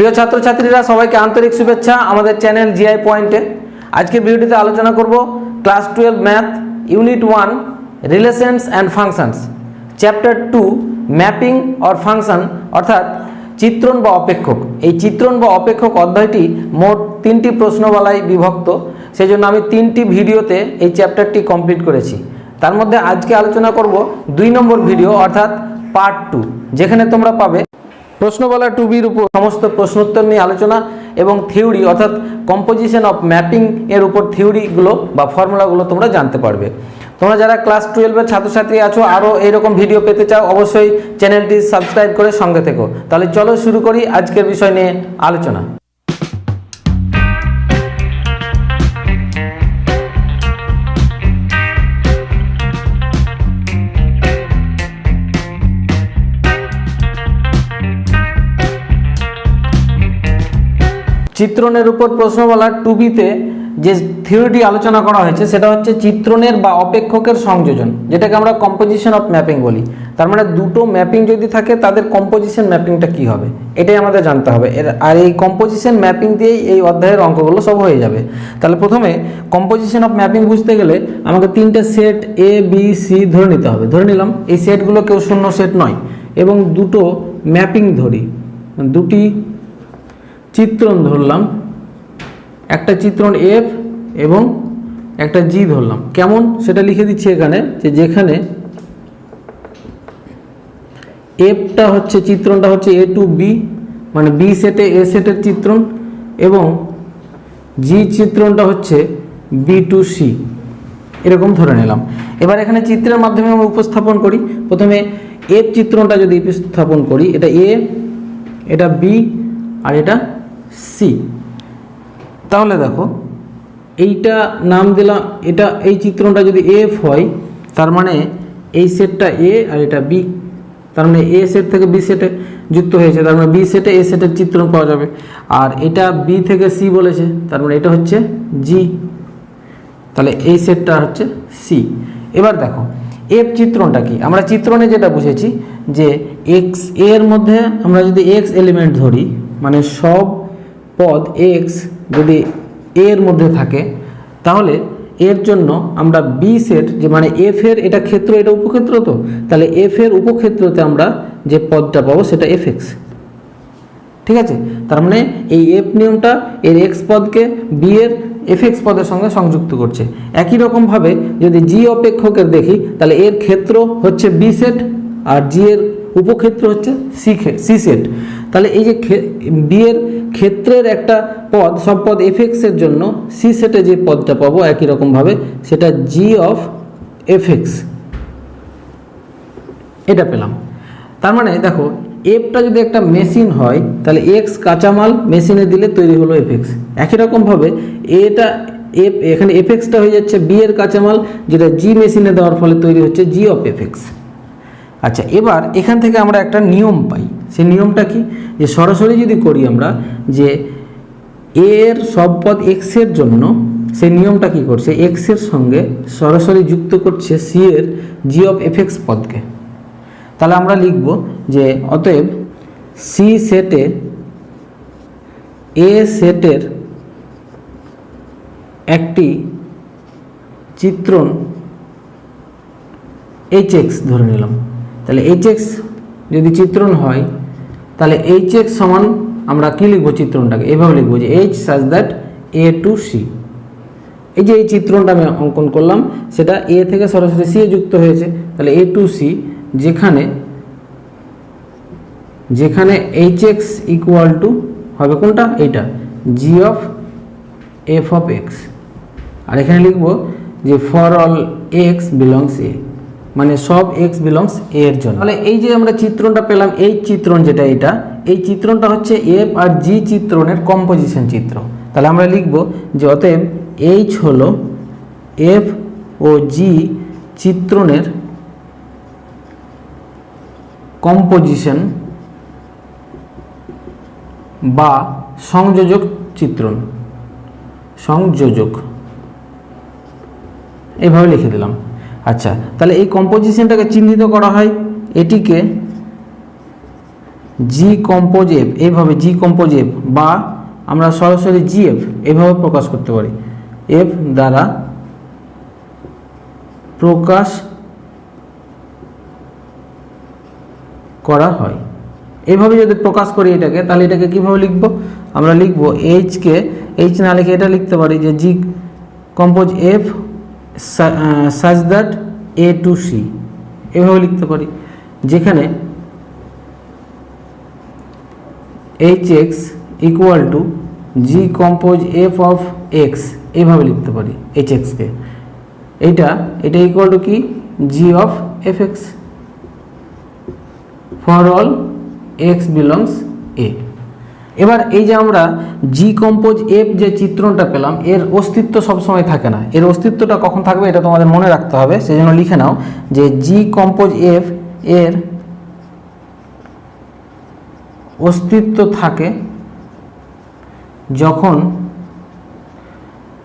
প্রিয় ছাত্রছাত্রীরা সবাইকে আন্তরিক শুভেচ্ছা আমাদের চ্যানেল জিআই পয়েন্টে। আজকের ভিডিওটিতে আলোচনা করব class 12 math unit 1 relations and functions, chapter 2 mapping or function, অর্থাৎ চিত্রণ বা অপেক্ষক। এই চিত্রণ বা অপেক্ষক অধ্যায়টি মোট 3টি প্রশ্নমালায় বিভক্ত, সেজন্য আমি 3টি ভিডিওতে এই চ্যাপ্টারটি কমপ্লিট করেছি। তার মধ্যে আজকে আলোচনা করব 2 নম্বর ভিডিও অর্থাৎ পার্ট 2, যেখানে তোমরা পাবে প্রশ্নমালা 2বির উপর সমস্ত প্রশ্নোত্তর নিয়ে আলোচনা এবং থিওরি অর্থাৎ কম্পোজিশন অফ ম্যাপিং এর উপর থিওরিগুলো বা ফর্মুলাগুলো তোমরা জানতে পারবে। তোমরা যারা ক্লাস 12-এর ছাত্রছাত্রী আছো, আরও এইরকম ভিডিও পেতে চাও, অবশ্যই চ্যানেলটি সাবস্ক্রাইব করে সঙ্গে থেকো। তাহলে চলো শুরু করি আজকের বিষয় নিয়ে আলোচনা। চিত্রণের উপর প্রশ্নমালা 2বিতে যে থিওরিটি আলোচনা করা হয়েছে সেটা হচ্ছে চিত্রণের বা অপেক্ষকের সংযোজন, যেটাকে আমরা কম্পোজিশন অফ ম্যাপিং বলি। তার মানে দুটো ম্যাপিং যদি থাকে তাদের কম্পোজিশন ম্যাপিংটা কি হবে এটাই আমাদের জানতে হবে। আর এই কম্পোজিশন ম্যাপিং দিয়েই এই অধ্যায়ের অঙ্কগুলো সব হয়ে যাবে। তাহলে প্রথমে কম্পোজিশন অফ ম্যাপিং বুঝতে গেলে আমাকে 3টে সেট এ বি সি ধরে নিতে হবে। ধরে নিলাম এই সেটগুলো কেউ শূন্য সেট নয়, এবং দুটো ম্যাপিং ধরি, দুটি চিত্রণ ধরলাম, একটা চিত্রণ এফ এবং একটা জি ধরলাম। কেমন সেটা লিখে দিচ্ছি এখানে, যেখানে এফটা হচ্ছে চিত্রণটা হচ্ছে এ টু বি, মানে বি সেটে এ সেটের চিত্রণ, এবং জি চিত্রণটা হচ্ছে বি টু সি, এরকম ধরে নিলাম। এবার এখানে চিত্রের মাধ্যমে আমরা উপস্থাপন করি। প্রথমে এফ চিত্রণটা যদি উপস্থাপন করি, এটা এ, এটা বি আর এটা সি। তাহলে দেখো এইটা নাম দিলাম, এটা এই চিত্রণটা যদি এফ হয় তার মানে এই সেটটা এ আর এটা বি, তার মানে এ সেট থেকে বি সেটে যুক্ত হয়েছে, তার মানে বি সেটে এ সেটের চিত্রণ পাওয়া যাবে। আর এটা বি থেকে সি বলেছে, তার মানে এটা হচ্ছে জি, তাহলে এই সেটটা হচ্ছে সি। এবার দেখো এফ চিত্রণটা কি, আমরা চিত্রণে যেটা বুঝেছি যে এক্স এর মধ্যে আমরা যদি এক্স এলিমেন্ট ধরি, মানে সব পদ এক্স যদি এর মধ্যে থাকে, তাহলে এর জন্য আমরা বি সেট, যে মানে এফ এর এটা ক্ষেত্র এটা উপক্ষেত্র, তো তাহলে এফ এর উপক্ষেত্রতে আমরা যে পদটা পাবো সেটা এফ এক্স। ঠিক আছে, তার মানে এই এফ নিয়মটা এর এক্স পদকে বি এর এফ এক্স পদের সঙ্গে সংযুক্ত করছে। একই রকমভাবে যদি জি অপেক্ষকের দেখি, তাহলে এর ক্ষেত্র হচ্ছে বি সেট আর জি এর উপক্ষেত্র হচ্ছে সি সেট। তাহলে এই যে বি এর ক্ষেত্রের একটা পদ, সব পদ এফ এক্স এর জন্য সি সেটে যে পদটা পাবো একই রকমভাবে সেটা জি অফ এফ এক্স, এটা পেলাম। তার মানে দেখো এফটা যদি একটা মেশিন হয় তাহলে এক্স কাঁচামাল মেশিনে দিলে তৈরি হলো এফ এক্স। একই রকমভাবে এটা এফ, এখানে এফ এক্সটা হয়ে যাচ্ছে বি এর কাঁচামাল, যেটা জি মেশিনে দেওয়ার ফলে তৈরি হচ্ছে জি অফ এফ এক্স। আচ্ছা, এবার এখান থেকে আমরা একটা নিয়ম পাই। সেই নিয়মটা কি, যে সরাসরি যদি করি আমরা যে এর সব পদ এক্স এর জন্য, সেই নিয়মটা কি করছে, এক্স এর সঙ্গে সরাসরি যুক্ত করছে সি এর জি অফ এফ এক্স পদকে। তাহলে আমরা লিখব যে অতএব সি সেটে এ সেটের একটি চিত্রণ এইচ এক্স ধরে নিলাম। তাহলে এইচ এক্স যদি চিত্রণ হয়, তাহলে এইচ এক্স সমান আমরা কি লিখবো, চিত্রণটাকে এভাবে লিখবো যে H such that A to C. এই যে এই চিত্রণটা আমি অঙ্কন করলাম সেটা এ থেকে সরাসরি সি এ যুক্ত হয়েছে, তাহলে এ টু সি, যেখানে এইচ এক্স ইকুয়াল টু হবে কোনটা, এইটা জি অফ এফ অফ এক্স। আর এখানে লিখবো যে ফর অল এক্স বিলংস এ, মানে সব এক্স বিলংস এ এর জন্য। তাহলে এই যে আমরা চিত্রণটা পেলাম, এই চিত্রণ যেটা এটা, এই চিত্রণটা হচ্ছে এফ আর জি চিত্রণের কম্পোজিশন চিত্র। তাহলে আমরা লিখব যে অতএব এইচ হলো এফ ও জি চিত্রণের কম্পোজিশন বা সংযোজক চিত্রণ, সংযোজক, এইভাবে লিখে দিলাম। আচ্ছা, তাহলে এই কম্পোজিশনটাকে চিহ্নিত করা হয়, এটিকে জি কম্পোজ এফ, এইভাবে জি কম্পোজ এফ, বা আমরা সরাসরি জি এফ এইভাবে প্রকাশ করতে পারি, এফ দ্বারা প্রকাশ করা হয়। এইভাবে যদি প্রকাশ করি এটাকে, তাহলে এটাকে কিভাবে লিখব? আমরা লিখব এইচকে, এইচ না লিখে এটা লিখতে পারি যে জি compose F such that A to C, এভাবে লিখতে পারি, যেখানে H X equal to G compose F of X, এইভাবে লিখতে পারি এইচ এক্সকে। এটা ইকুয়াল টু কি? G of F X for all x belongs A. এবার এই যে আমরা জি কম্পোজ এফ যে চিত্রণটা পেলাম, এর অস্তিত্ব সবসময় থাকে না। এর অস্তিত্বটা কখন থাকবে এটা তোমাদের মনে রাখতে হবে। সেই জন্য লিখে নাও যে জি কম্পোজ এফ এর অস্তিত্ব থাকে যখন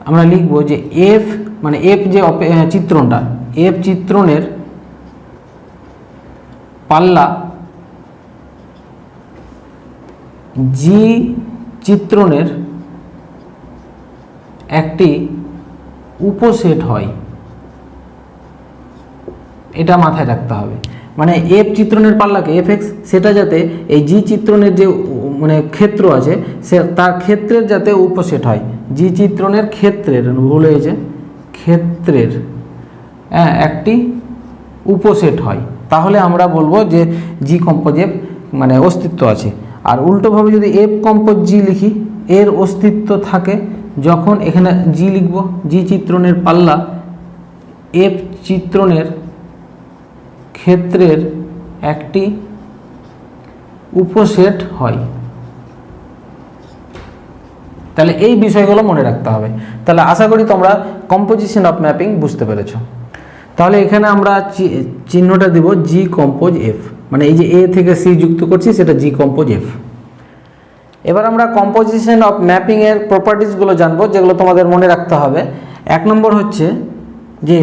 আমরা লিখব যে এফ, মানে এফ যে চিত্রণটা, এফ চিত্রণের পাল্লা জি চিত্রণের একটি উপসেট হয়। এটা মাথায় রাখতে হবে। মানে এফ চিত্রণের পাল্লাকে এফ এক্স, সেটা যাতে এই জি চিত্রণের যে মানে ক্ষেত্র আছে সে তার ক্ষেত্রের যাতে উপসেট হয়। জি চিত্রণের ক্ষেত্রের, ভুল হয়েছে, ক্ষেত্রের একটি উপসেট হয়, তাহলে আমরা বলবো যে জি কম্পোজ এফ মানে অস্তিত্ব আছে। আর উল্টোভাবে যদি এফ কম্পোজ জি লিখি, এর অস্তিত্ব থাকে যখন এখানে জি লিখব, জি চিত্রণের পাল্লা এফ চিত্রণের ক্ষেত্রের একটি উপসেট হয়। তাহলে এই বিষয়গুলো মনে রাখতে হবে। তাহলে আশা করি তোমরা কম্পোজিশন অফ ম্যাপিং বুঝতে পেরেছো। তাহলে এখানে আমরা চিহ্নটা দেব জি কম্পোজ এফ, মানে এই যে এ থেকে সি যুক্ত করছি সেটা জি কম্পোজ এফ। এবার আমরা কম্পোজিশন অফ ম্যাপিং এর প্রপার্টিসগুলো জানবো, যেগুলো তোমাদের মনে রাখতে হবে। 1 নম্বর হচ্ছে যে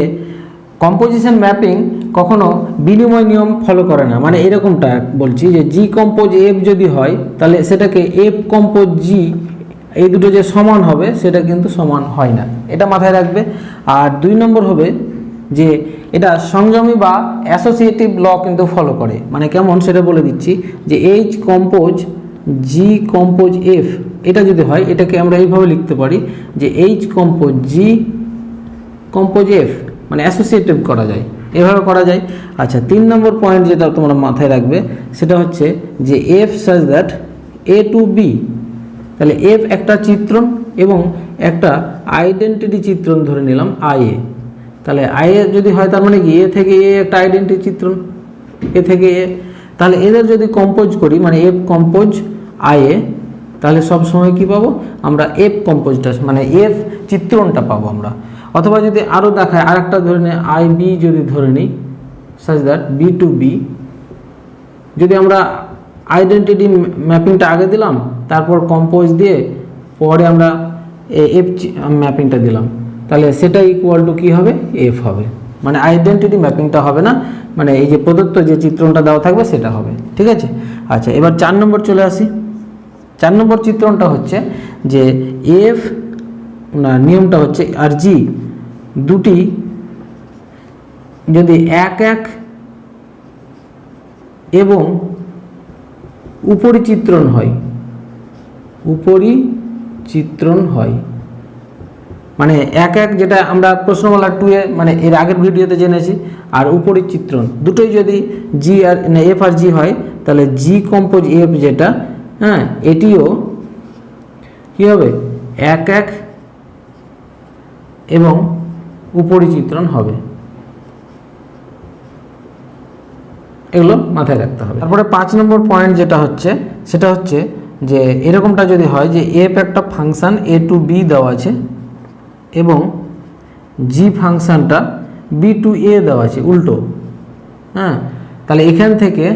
কম্পোজিশন ম্যাপিং কখনো বিনিময় নিয়ম ফলো করে না। মানে এরকমটা বলছি যে জি কম্পোজ এফ যদি হয় তাহলে সেটাকে এফ কম্পোজ জি, এই দুটো যে সমান হবে সেটা কিন্তু সমান হয় না, এটা মাথায় রাখবে। আর 2 নম্বর হবে যে এটা সংযমী বা অ্যাসোসিয়েটিভ ল কিন্তু ফলো করে। মানে কেমন সেটা বলে দিচ্ছি, যে h compose g compose F, এটা যদি হয় এটাকে আমরা এইভাবে লিখতে পারি যে h compose g compose F, মানে অ্যাসোসিয়েটিভ করা যায়, এভাবে করা যায়। আচ্ছা, 3 নম্বর পয়েন্ট যেটা তোমরা মাথায় রাখবে সেটা হচ্ছে যে F such that A to B. তাহলে এফ একটা চিত্রণ এবং একটা আইডেন্টিটি চিত্রণ ধরে নিলাম আই এ। তাহলে আই এ যদি হয় তার মানে কি এ থেকে এ একটা আইডেন্টিটি চিত্রণ, এ থেকে এ। তাহলে এদের যদি কম্পোজ করি মানে এফ কম্পোজ আই এ, তাহলে সব সময় কি পাবো আমরা? এফ কম্পোজটা মানে এফ চিত্রণটা পাবো আমরা। অথবা যদি আরও দেখায় আর একটা ধরে নিই, আই বি যদি ধরে নিই such that B to B, যদি আমরা আইডেন্টিটি ম্যাপিংটা আগে দিলাম তারপর কম্পোজ দিয়ে পরে আমরা এফ ম্যাপিংটা দিলাম, তাহলে সেটা ইকুয়াল টু কী হবে? এফ হবে। মানে আইডেন্টিটি ম্যাপিংটা হবে না, মানে এই যে প্রদত্ত যে চিত্রণটা দেওয়া থাকবে সেটা হবে। ঠিক আছে। আচ্ছা, এবার 4 নম্বর চলে আসি। 4 নম্বর চিত্রণটা হচ্ছে যে এফ না, নিয়মটা হচ্ছে আর জি দুটি যদি এক এক এবং উপরিচিত্রণ হয়, উপরিচিত্রণ হয় মানে এক এক, যেটা আমরা প্রশ্নমালা 2 এ মানে এর আগের ভিডিওতে জেনেছি। আর উপরিচিত্রণ দুটোই যদি জি আর এফ আর জি হয় তাহলে জি কম্পোজ এফ যেটা, হ্যাঁ, এটিও কী হবে? এক এক এবং উপরিচিত্রণ হবে। এগুলো মাথায় রাখতে হবে। তারপরে 5 নম্বর পয়েন্ট যেটা হচ্ছে সেটা হচ্ছে যে এরকমটা যদি হয় যে এফ একটা ফাংশান এ টু বি দেওয়া আছে এবং জি ফাংশানটা বি টু এ দেওয়া আছে উল্টো, হ্যাঁ, তাহলে এখান থেকে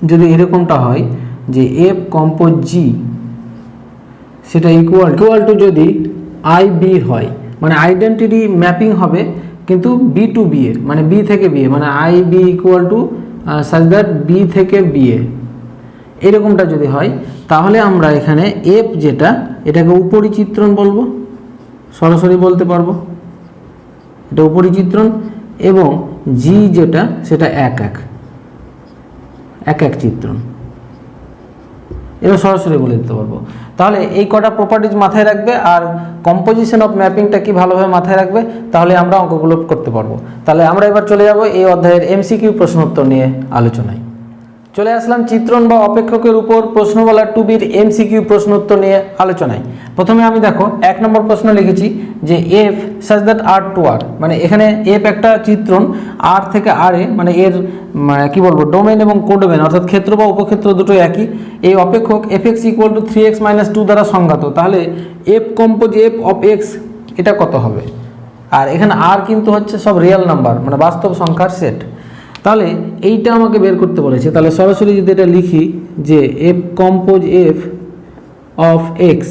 যদি এরকমটা হয় যে এফ কম্পোজ জি সেটা ইকুয়াল টু যদি আই বি হয়, মানে আইডেন্টিটি ম্যাপিং হবে কিন্তু বি টু বি এ, মানে বি থেকে বি এ, মানে I B equal to such that B থেকে বি এ, এরকমটা যদি হয় তাহলে আমরা এখানে এফ যেটা এটাকে উপরি চিত্রণ বলবো, সরাসরি বলতে পারবো এটা উপরি চিত্রণ, এবং জি যেটা সেটা এক এক চিত্রণ, এটা সরাসরি বলে দিতে পারবো। তাহলে এই কটা প্রপার্টিজ মাথায় রাখবে আর কম্পোজিশন অফ ম্যাপিংটা কি ভালোভাবে মাথায় রাখবে, তাহলে আমরা অঙ্কগুলো করতে পারবো। তাহলে আমরা এবার চলে যাব এই অধ্যায়ের এমসিকিউ প্রশ্নোত্তর নিয়ে আলোচনায়। চলে আসলাম চিত্রণ বা অপেক্ষকের উপর প্রশ্নমালা 2বির এমসিকিউ প্রশ্নোত্তর নিয়ে আলোচনায়। প্রথমে আমি দেখো 1 নম্বর প্রশ্ন লিখেছি যে F such that R to R, মানে এখানে এফ একটা চিত্রণ, আর থেকে আর এ মানে এর কি বলবো ডোমেন এবং কোডোমেন অর্থাৎ ক্ষেত্র বা উপক্ষেত্র দুটোই একই। এই অপেক্ষক F x equal to 3x - 2 দ্বারা সংজ্ঞাত। তাহলে F compose F of x এটা কত হবে? আর এখানে আর কিন্তু হচ্ছে সব রিয়েল নাম্বার, মানে বাস্তব সংখ্যার সেট। তাহলে এইটা আমাকে বের করতে বলেছে। তাহলে সরাসরি যদি এটা লিখি যে f compose F of x,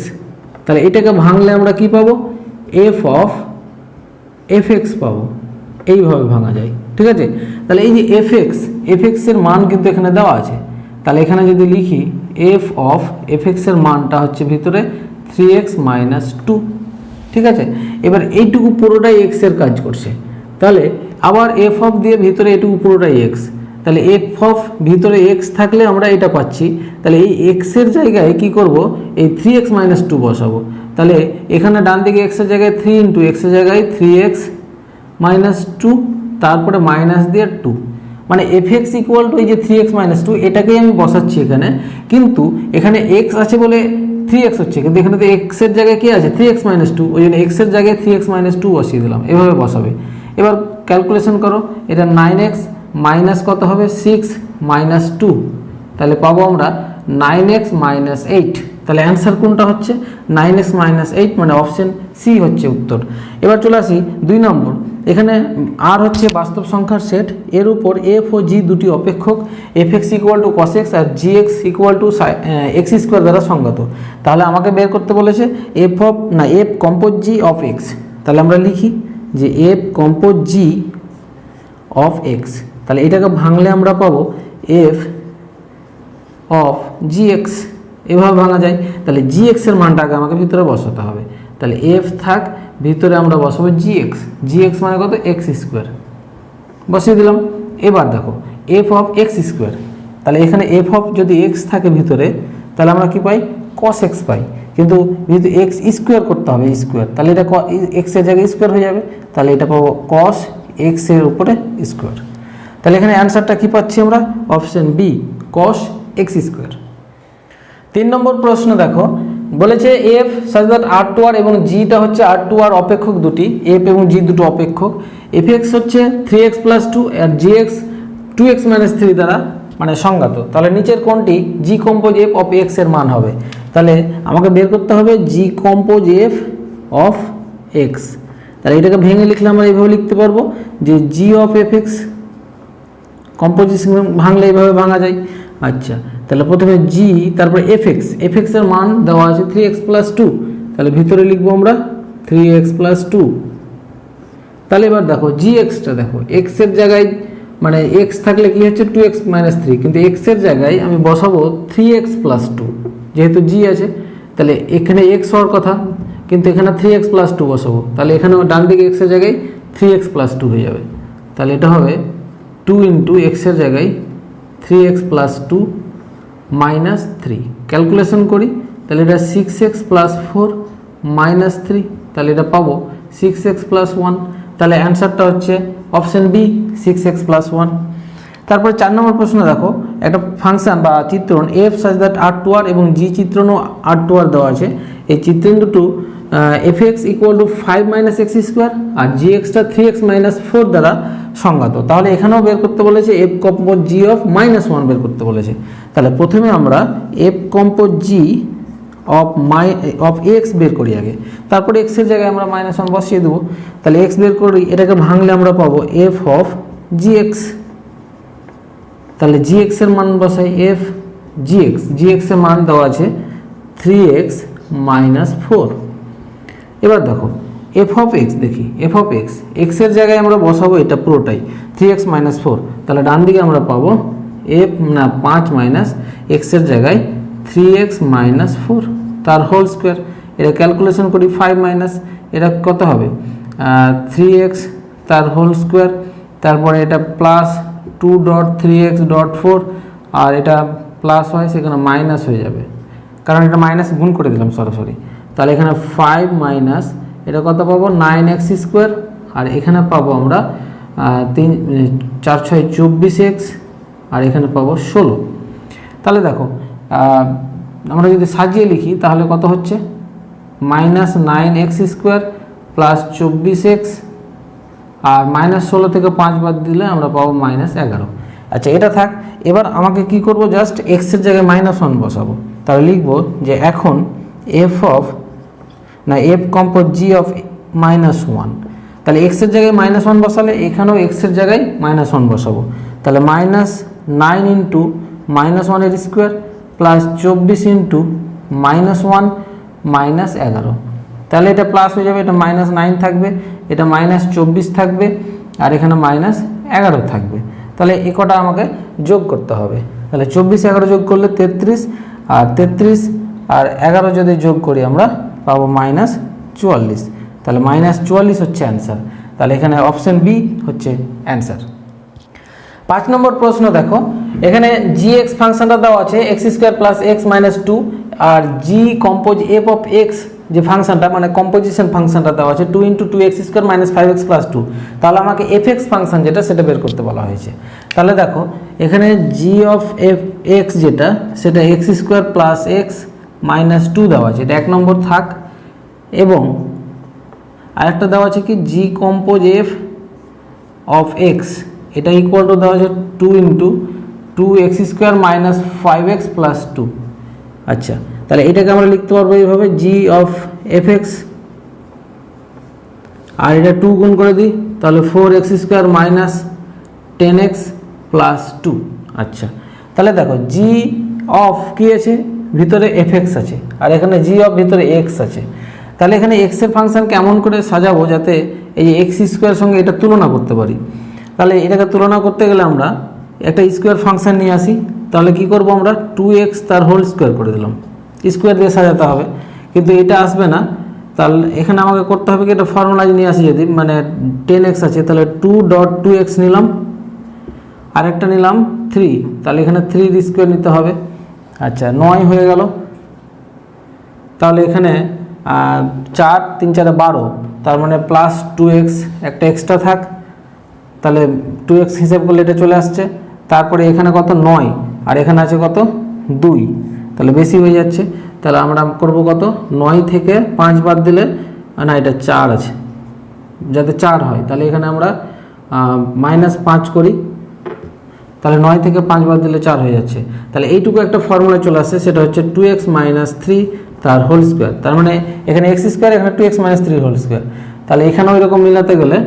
তাহলে এটাকে ভাঙলে আমরা কি পাবো? এফ অফ এফ এক্স পাবো। এইভাবে ভাঙা যায়, ঠিক আছে? তাহলে এই যে এফ এক্সের মান কিন্তু এখানে দেওয়া আছে। তাহলে এখানে যদি লিখি এফ অফ এফ এক্সের মানটা হচ্ছে ভিতরে 3x - 2, ঠিক আছে? এবার এইটুকু পুরোটাই এক্সের কাজ করছে। তাহলে আবার এফ অফ দিয়ে ভিতরে এটুকু পুরোটাই এক্স, তাহলে এফ অফ ভিতরে এক্স থাকলে আমরা এটা পাচ্ছি। তাহলে এই এক্সের জায়গায় কি করব? এই 3x - 2 বসাবো। তাহলে এখানে ডান দিকে এক্সের জায়গায় 3 × এক্সের জায়গায় 3x - 2, তারপরে মাইনাস দিয়ে 2, মানে এফ এক্স ইকুয়াল টু এই যে 3x - 2 এটাকেই আমি বসাচ্ছি এখানে। কিন্তু এখানে এক্স আছে বলে 3x হচ্ছে, কিন্তু এখানে তো এক্সের জায়গায় কি আছে? 3x - 2, ওই জন্য এক্সের জায়গায় 3x - 2 বসিয়ে দিলাম। এভাবে বসাবে। এবার ক্যালকুলেশন করো, এটা 9x মাইনাস কত হবে? 6 - 2, তাহলে পাবো আমরা 9x - 8। তাহলে অ্যান্সার কোনটা হচ্ছে? 9x - 8, মানে অপশন সি হচ্ছে উত্তর। এবার চলে আসি 2 নম্বর। এখানে আর হচ্ছে বাস্তব সংখ্যার সেট, এর উপর এফ ও জি দুটি অপেক্ষক, F x equal to cos x আর g x equal to x square দ্বারা সংজ্ঞাত। তাহলে আমাকে বের করতে বলেছে f compose G of x. তাহলে আমরা লিখি যে f compose G of x, তাহলে এটাকে ভাঙলে আমরা পাবো এফ অফ জি এক্স। এভাবে ভাঙা যায়। তাহলে জি এক্সের মানটা আগে আমাকে ভিতরে বসাতে হবে। তাহলে এফ থাক, ভিতরে আমরা বসাবো জি এক্স মানে কত? এক্স স্কোয়ার, বসিয়ে দিলাম। এবার দেখো এফ অফ এক্স স্কোয়ার, তাহলে এখানে এফ অফ যদি এক্স থাকে ভিতরে, তাহলে আমরা কি পাই? কস এক্স পাই। কিন্তু যেহেতু এক্স স্কোয়ার করতে হবে স্কোয়ার, তাহলে এটা এক্সের জায়গায় স্কোয়ার হয়ে যাবে। তাহলে এটা পাবো কস এক্সের উপরে স্কোয়ার। তাহলে এখানে অ্যান্সারটা কি পাচ্ছি আমরা? Option B, cos X square. 3 নম্বর প্রশ্ন দেখো, বলেছে F such that R to R এবং জিটা হচ্ছে আর টু আর অপেক্ষক দুটি, এফ এবং জি দুটো অপেক্ষক। এফ এক্স হচ্ছে 3x + 2 আর জি এক্স 2x - 3 দ্বারা মানে সংজ্ঞাত। তাহলে নিচের কোনটি জি কম্পোজ এফ অফ এক্স এর মান হবে? তাহলে আমাকে বের করতে হবে g compose F of x. তাহলে এটাকে ভেঙে লিখলে আমরা এইভাবে লিখতে পারবো যে জি অফ এফ এক্স, কম্পোজিশন ভাঙলে এইভাবে ভাঙা যায়। আচ্ছা, তাহলে প্রথমে জি, তারপর এফ এক্স এর মান দেওয়া আছে 3x + 2, তাহলে ভিতরে লিখবো আমরা 3x + 2। তাহলে এবার দেখো জি এক্সটা দেখো, এক্স এর জায়গায় মানে এক্স থাকলে কি হচ্ছে 2x - 3, কিন্তু এক্স এর জায়গায় আমি বসাবো 3x + 2, যেহেতু জি আছে। তাহলে এখানে এক্স হওয়ার কথা, কিন্তু এখানে 3x + 2 বসাবো। তাহলে এখানে ডান দিকে এক্স এর জায়গায় 3x + 2 হয়ে যাবে। তাহলে এটা হবে 2 × এক্স এর জায়গায় 3x + 2 - 3। ক্যালকুলেশন করি, তাহলে এটা 6x + 4 - 3, তাহলে এটা পাবো 6x + 1। তাহলে অ্যান্সারটা হচ্ছে অপশন বি, 6x + 1। তারপরে 4 নম্বর প্রশ্ন দেখো, একটা ফাংশন বা চিত্রণ F such that R to R এবং জি চিত্রণও আর টু আর দেওয়া আছে। এই চিত্রণ দুটো f x equal to 5 - x² আর জি এক্সটা 3x - 4 দ্বারা সংজ্ঞাত। তাহলে এখানেও বের করতে বলেছে এফ কম্পোজ জি অফ -1 বের করতে বলেছে। তাহলে প্রথমে আমরা F compose G of X বের করি আগে, তারপরে এক্সের জায়গায় আমরা -1 বসিয়ে দেবো। তাহলে এক্স বের করি, এটাকে ভাঙলে আমরা পাবো এফ অফ জি এক্স। তাহলে জি এক্সের মান বসাই এফ জি এক্সের মান দেওয়া আছে 3x - 4। এবার দেখো এফ অফ এক্স, দেখি এফ অফ এক্সের জায়গায় আমরা বসাবো এটা পুরোটাই 3x - 4। তাহলে ডান দিকে আমরা পাবো 5 - এক্সের জায়গায় 3x মাইনাস 4 তার হোল স্কোয়ার। এটা ক্যালকুলেশন করি 5 মাইনাস এটা কত হবে 3x তার হোল স্কোয়ার, তারপরে এটা প্লাস 2.3x.4 আর এটা প্লাস হয় সেখানে মাইনাস হয়ে যাবে, কারণ এটা মাইনাস গুণ করে দিলাম সরাসরি। তাহলে এখানে 5 মাইনাস এটা কত পাবো 9x স্কোয়ার, আর এখানে পাবো আমরা 4 6 24x, আর এখানে পাবো 16। তাহলে দেখো আমরা যদি সাজিয়ে লিখি তাহলে কত হচ্ছে minus 9x square plus 24x, আর মাইনাস 16 থেকে 5 বাদ দিলে আমরা পাবো মাইনাস 11। আচ্ছা এটা থাক, এবার আমাকে কি করব জাস্ট এক্সের জায়গায় -1 বসাবো। তাহলে লিখব যে এখন এফ কম্পোজ জি অফ -1, তাহলে এক্সের জায়গায় -1 বসালে এখানেও এক্সের জায়গায় -1 বসাবো। তাহলে -9 ইন্টু -1 এর স্কোয়ার প্লাস 24 ইন্টু -1 -11, তাহলে এটা প্লাস হয়ে যাবে, এটা -9 থাকবে, এটা -24 থাকবে, আর এখানে -11 থাকবে। তাহলে এ কটা আমাকে যোগ করতে হবে। তাহলে 24 11 যোগ করলে 33, আর 33 আর 11 যদি যোগ করি আমরা পাবো -44। তাহলে -44 হচ্ছে অ্যান্সার। তাহলে এখানে অপশন বি হচ্ছে অ্যান্সার। 5 নম্বর প্রশ্ন দেখো, এখানে gx ফাংশনটা দেওয়া আছে x² + x - 2, আর g compose f of x যে ফাংশনটা মানে কম্পোজিশন ফাংশনটা দেওয়া আছে 2 × 2x² - 5x + 2। তাহলে আমাকে fx ফাংশন যেটা সেটা বের করতে বলা হয়েছে। তাহলে দেখো এখানে g অফ f(x) যেটা সেটা x² + x - 2 দেওয়া আছে, এটা 1 নম্বর থাক। এবং আরেকটা দেওয়া আছে কি g compose f of x, এটা ইকুয়াল টু দেওয়া আছে 2 × 2x² - 5x + 2। আচ্ছা তাহলে এটাকে আমরা লিখতে পারবো এইভাবে g অফ fx, আর এটা 2 গুণ করে দিই তাহলে 4x² - 10x + 2। আচ্ছা তাহলে দেখো g অফ কি আছে ভিতরে fx আছে, আর এখানে g অফ ভিতরে x আছে। তাহলে এখানে x এর ফাংশন কেমন করে সাজাবো যাতে এই যে x² সঙ্গে এটা তুলনা করতে পারি। তাহলে এটাকে তুলনা করতে গেলে আমরা একটা স্কোয়ার ফাংশন নিয়ে আসি। তাহলে কি করব আমরা 2x তার হোল স্কোয়ার করে দিলাম, স্কোয়ার দিয়ে সাজাতে হবে, কিন্তু এটা আসবে না। তাহলে এখানে আমাকে করতে হবে কি এটা ফর্মুলায় নিয়ে আসি, যদি মানে 10x আছে তাহলে 2.2x নিলাম, আরেকটা নিলাম 3, তাহলে এখানে 3 স্কোয়ার নিতে হবে। আচ্ছা 9 হয়ে গেল। তাহলে এখানে 4 3 4 12, তার মানে প্লাস 2x একটা এক্সট্রা থাক, তাহলে 2x হিসাব করলে এটা চলে আসছে। তারপরে এখানে কত 9, আর এখানে আছে কত 2, তাহলে বেশি হয়ে যাচ্ছে। তাহলে আমরা করব কত 9 থেকে 5 বাদ দিলে না এটা 4 আছে, যাতে 4 হয় তাহলে এখানে আমরা -5 করি, তাহলে 9 থেকে 5 বাদ দিলে 4 হয়ে যাচ্ছে। তাহলে এইটুকু একটা ফর্মুলা চলে আসছে, সেটা হচ্ছে 2x - 3 তার হোল স্কোয়ার, তার মানে এখানে x² এখানে 2x - 3 হোল স্কোয়ার। তাহলে এখানেও এরকম মিলাতে গেলে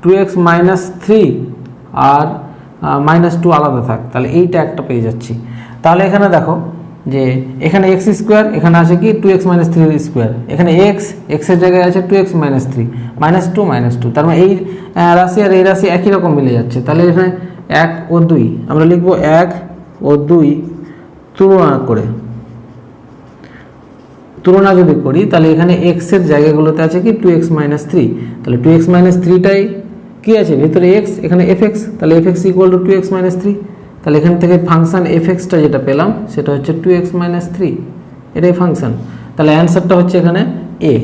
2x - 3 আর -2 আলাদা থাক, তাহলে এইটা একটা পেয়ে যাচ্ছি। তাহলে এখানে দেখো যে এখানে x², এখানে আছে কি 2x - 3 স্কোয়ার, এখানে x এর জায়গায় আছে 2x - 3 -2 -2, তার মানে এই রাশি আর এই রাশি একই রকম মিলে যাচ্ছে। তাহলে এখানে 1 ও 2 আমরা লিখব 1 ও 2 তুলনা যদি করি তাহলে এখানে x এর জায়গাগুলোতে আছে কি 2x - 3, তাহলে 2x - 3টাই কি আছে ভিতরে x, এখানে fx, তাহলে fx = 2x - 3। তাহলে এখান থেকে ফাংশন fxটা যেটা পেলাম সেটা হচ্ছে 2x - 3, এটাই ফাংশন। তাহলে অ্যান্সারটা হচ্ছে এখানে a।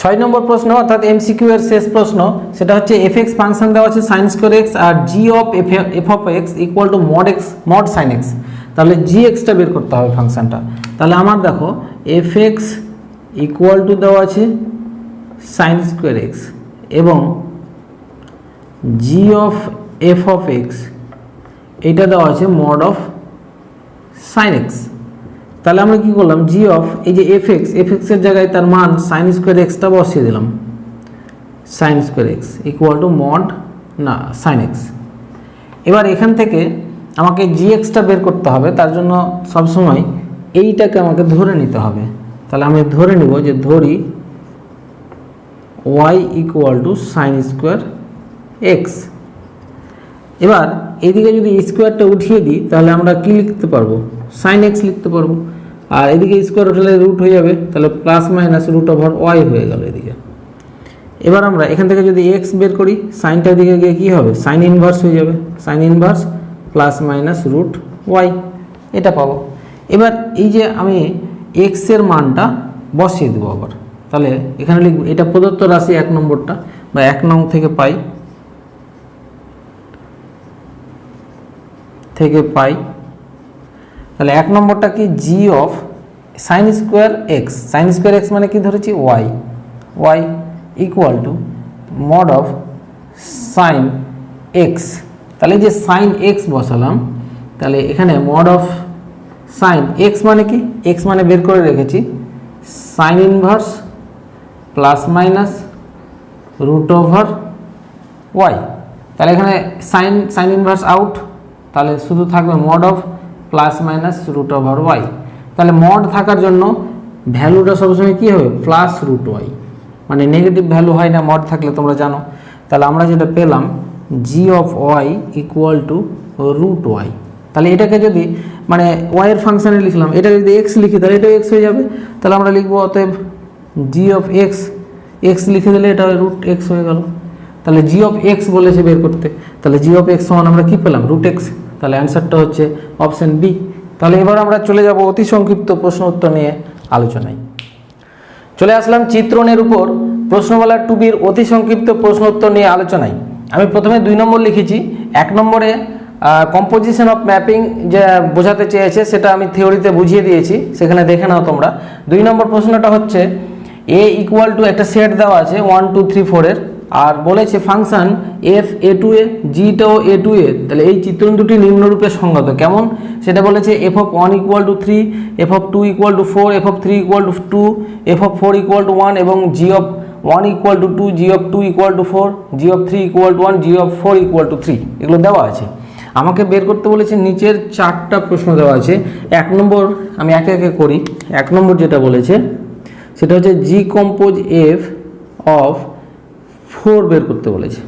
6 নম্বর প্রশ্ন অর্থাৎ এমসিকিউ এর শেষ প্রশ্ন, সেটা হচ্ছে fx ফাংশন দেওয়া আছে sin² x আর g of f of x equal to mod x mod sin x। তাহলে gxটা বের করতে হবে ফাংশনটা। তাহলে আমার দেখো fx ইকুয়াল টু দেওয়া আছে sin² x এবং g of f of x এটা দেওয়া আছে mod অফ sin x। তাহলে আমরা কি করলাম g অফ এই যে fx এর জায়গায় তার মান sin² x টা বসিয়ে দিলাম, sin² x equal to mod না sin x। এবার এখান থেকে আমাকে gxটা বের করতে হবে, তার জন্য সবসময় এইটাকে আমাকে ধরে নিতে হবে। তাহলে আমি ধরে নিব যে ধরি y equal two sin² x। এবার এদিকে যদি স্কোয়ারটা উঠিয়ে দিই তাহলে আমরা কি লিখতে পারবো, সাইন এক্স লিখতে পারবো। আর এদিকে স্কোয়ার উঠালে রুট হয়ে যাবে, তাহলে plus minus root over y হয়ে গেল এদিকে। এবার আমরা এখান থেকে যদি এক্স বের করি, সাইনটার দিকে গিয়ে কী হবে, সাইন ইনভার্স হয়ে যাবে, sine inverse plus minus root y, এটা পাবো। এবার এই যে আমি এক্সের মানটা বসিয়ে দেবো আবার, তাহলে এখানে লিখব এটা প্রদত্ত রাশি 1 নম্বরটা, বা 1 নং থেকে পাই তাহলে 1 নম্বরটা কি, G of sine square X, sine square X মানে কি ধরেছি Y equal to mod of sine X. তাহলে যে সাইন এক্স বসালাম, তাহলে এখানে মড অফ সাইন এক্স মানে কি, এক্স মানে বের করে রেখেছি sine inverse plus minus root over y. তাহলে এখানে সাইন ইনভার্স আউট, তাহলে শুধু থাকবে mod of plus minus root over y. তাহলে মড থাকার জন্য ভ্যালুটা সবসময় কী হবে, প্লাস রুট ওয়াই, মানে নেগেটিভ ভ্যালু হয় না মড থাকলে, তোমরা জানো। তাহলে আমরা যেটা পেলাম G of Y equal to root Y. তাহলে এটাকে যদি মানে ওয়াইয়ের ফাংশানে লিখলাম, এটা যদি এক্স লিখি তাহলে এটা এক্স হয়ে যাবে, তাহলে আমরা লিখবো অতএব জি অফ এক্স লিখে দিলে এটা রুট এক্স হয়ে গেল। তাহলে জি অফ এক্স বলেছে বের করতে, তাহলে জি অফ এক্স সমান আমরা কী পেলাম, রুট এক্স। তাহলে অ্যান্সারটা হচ্ছে অপশান বি। তাহলে এবার আমরা চলে যাব অতি সংক্ষিপ্ত প্রশ্ন উত্তর নিয়ে আলোচনায়। চলে আসলাম চিত্রণের উপর প্রশ্নমালা 2বির অতি সংক্ষিপ্ত প্রশ্ন উত্তর নিয়ে আলোচনায়। আমি প্রথমে 2 নম্বর লিখেছি, 1 নম্বরে কম্পোজিশন অফ ম্যাপিং যে বোঝাতে চেয়েছে সেটা আমি থিওরিতে বুঝিয়ে দিয়েছি, সেখানে দেখে নাও তোমরা। 2 নম্বর প্রশ্নটা হচ্ছে এ ইকুয়াল টু একটা সেট দেওয়া আছে 1 2 3 4 এর, আর বলেছে function F A to A জিটাও এ টু এ। তাহলে এই চিত্রণ দুটি নিম্নরূপে সংগত, কেমন সেটা বলেছে, F of 1 equal to 3, F of 2 equal to 4, F of 3 equal to 2, F of 4 equal to 1 এবং G of 1 equal to 2, G of 2 equal to 4, G of 3 equal to 1, G of 4 equal to 3, এগুলো দেওয়া আছে। আমাকে বের করতে বলেছে, নিচের 4টা প্রশ্ন দেওয়া আছে। 1 নম্বর আমি একে একে করি। 1 নম্বর যেটা বলেছে সেটা হচ্ছে জি কম্পোজ এফ অফ 4 বের করতে বলেছে।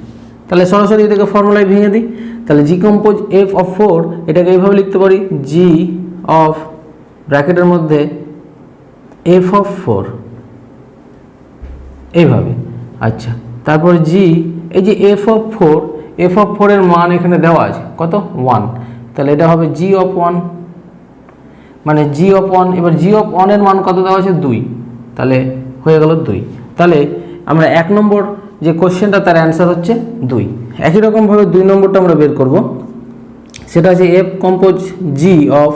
তাহলে সরাসরি এটাকে ফর্মুলায় ভেঙে দিই। তাহলে জি কম্পোজ এফ অফ 4 এটাকে এইভাবে লিখতে পারি, জি অফ ব্র্যাকেটের মধ্যে এফ অফ 4 এইভাবে। আচ্ছা, তারপর জি এই যে এফ অফ 4 এর মান এখানে দেওয়া আছে কত, 1, তাহলে এটা হবে জি অফ 1, মানে জি অফ 1। এবার জি অফ 1 এর মান কত দেওয়া আছে, 2, তাহলে হয়ে গেল 2। তাহলে আমরা 1 নম্বর যে কোশ্চেনটা তার অ্যান্সার হচ্ছে 2। একই রকমভাবে 2 নম্বরটা আমরা বের করব, সেটা হচ্ছে এফ কম্পোজ জি অফ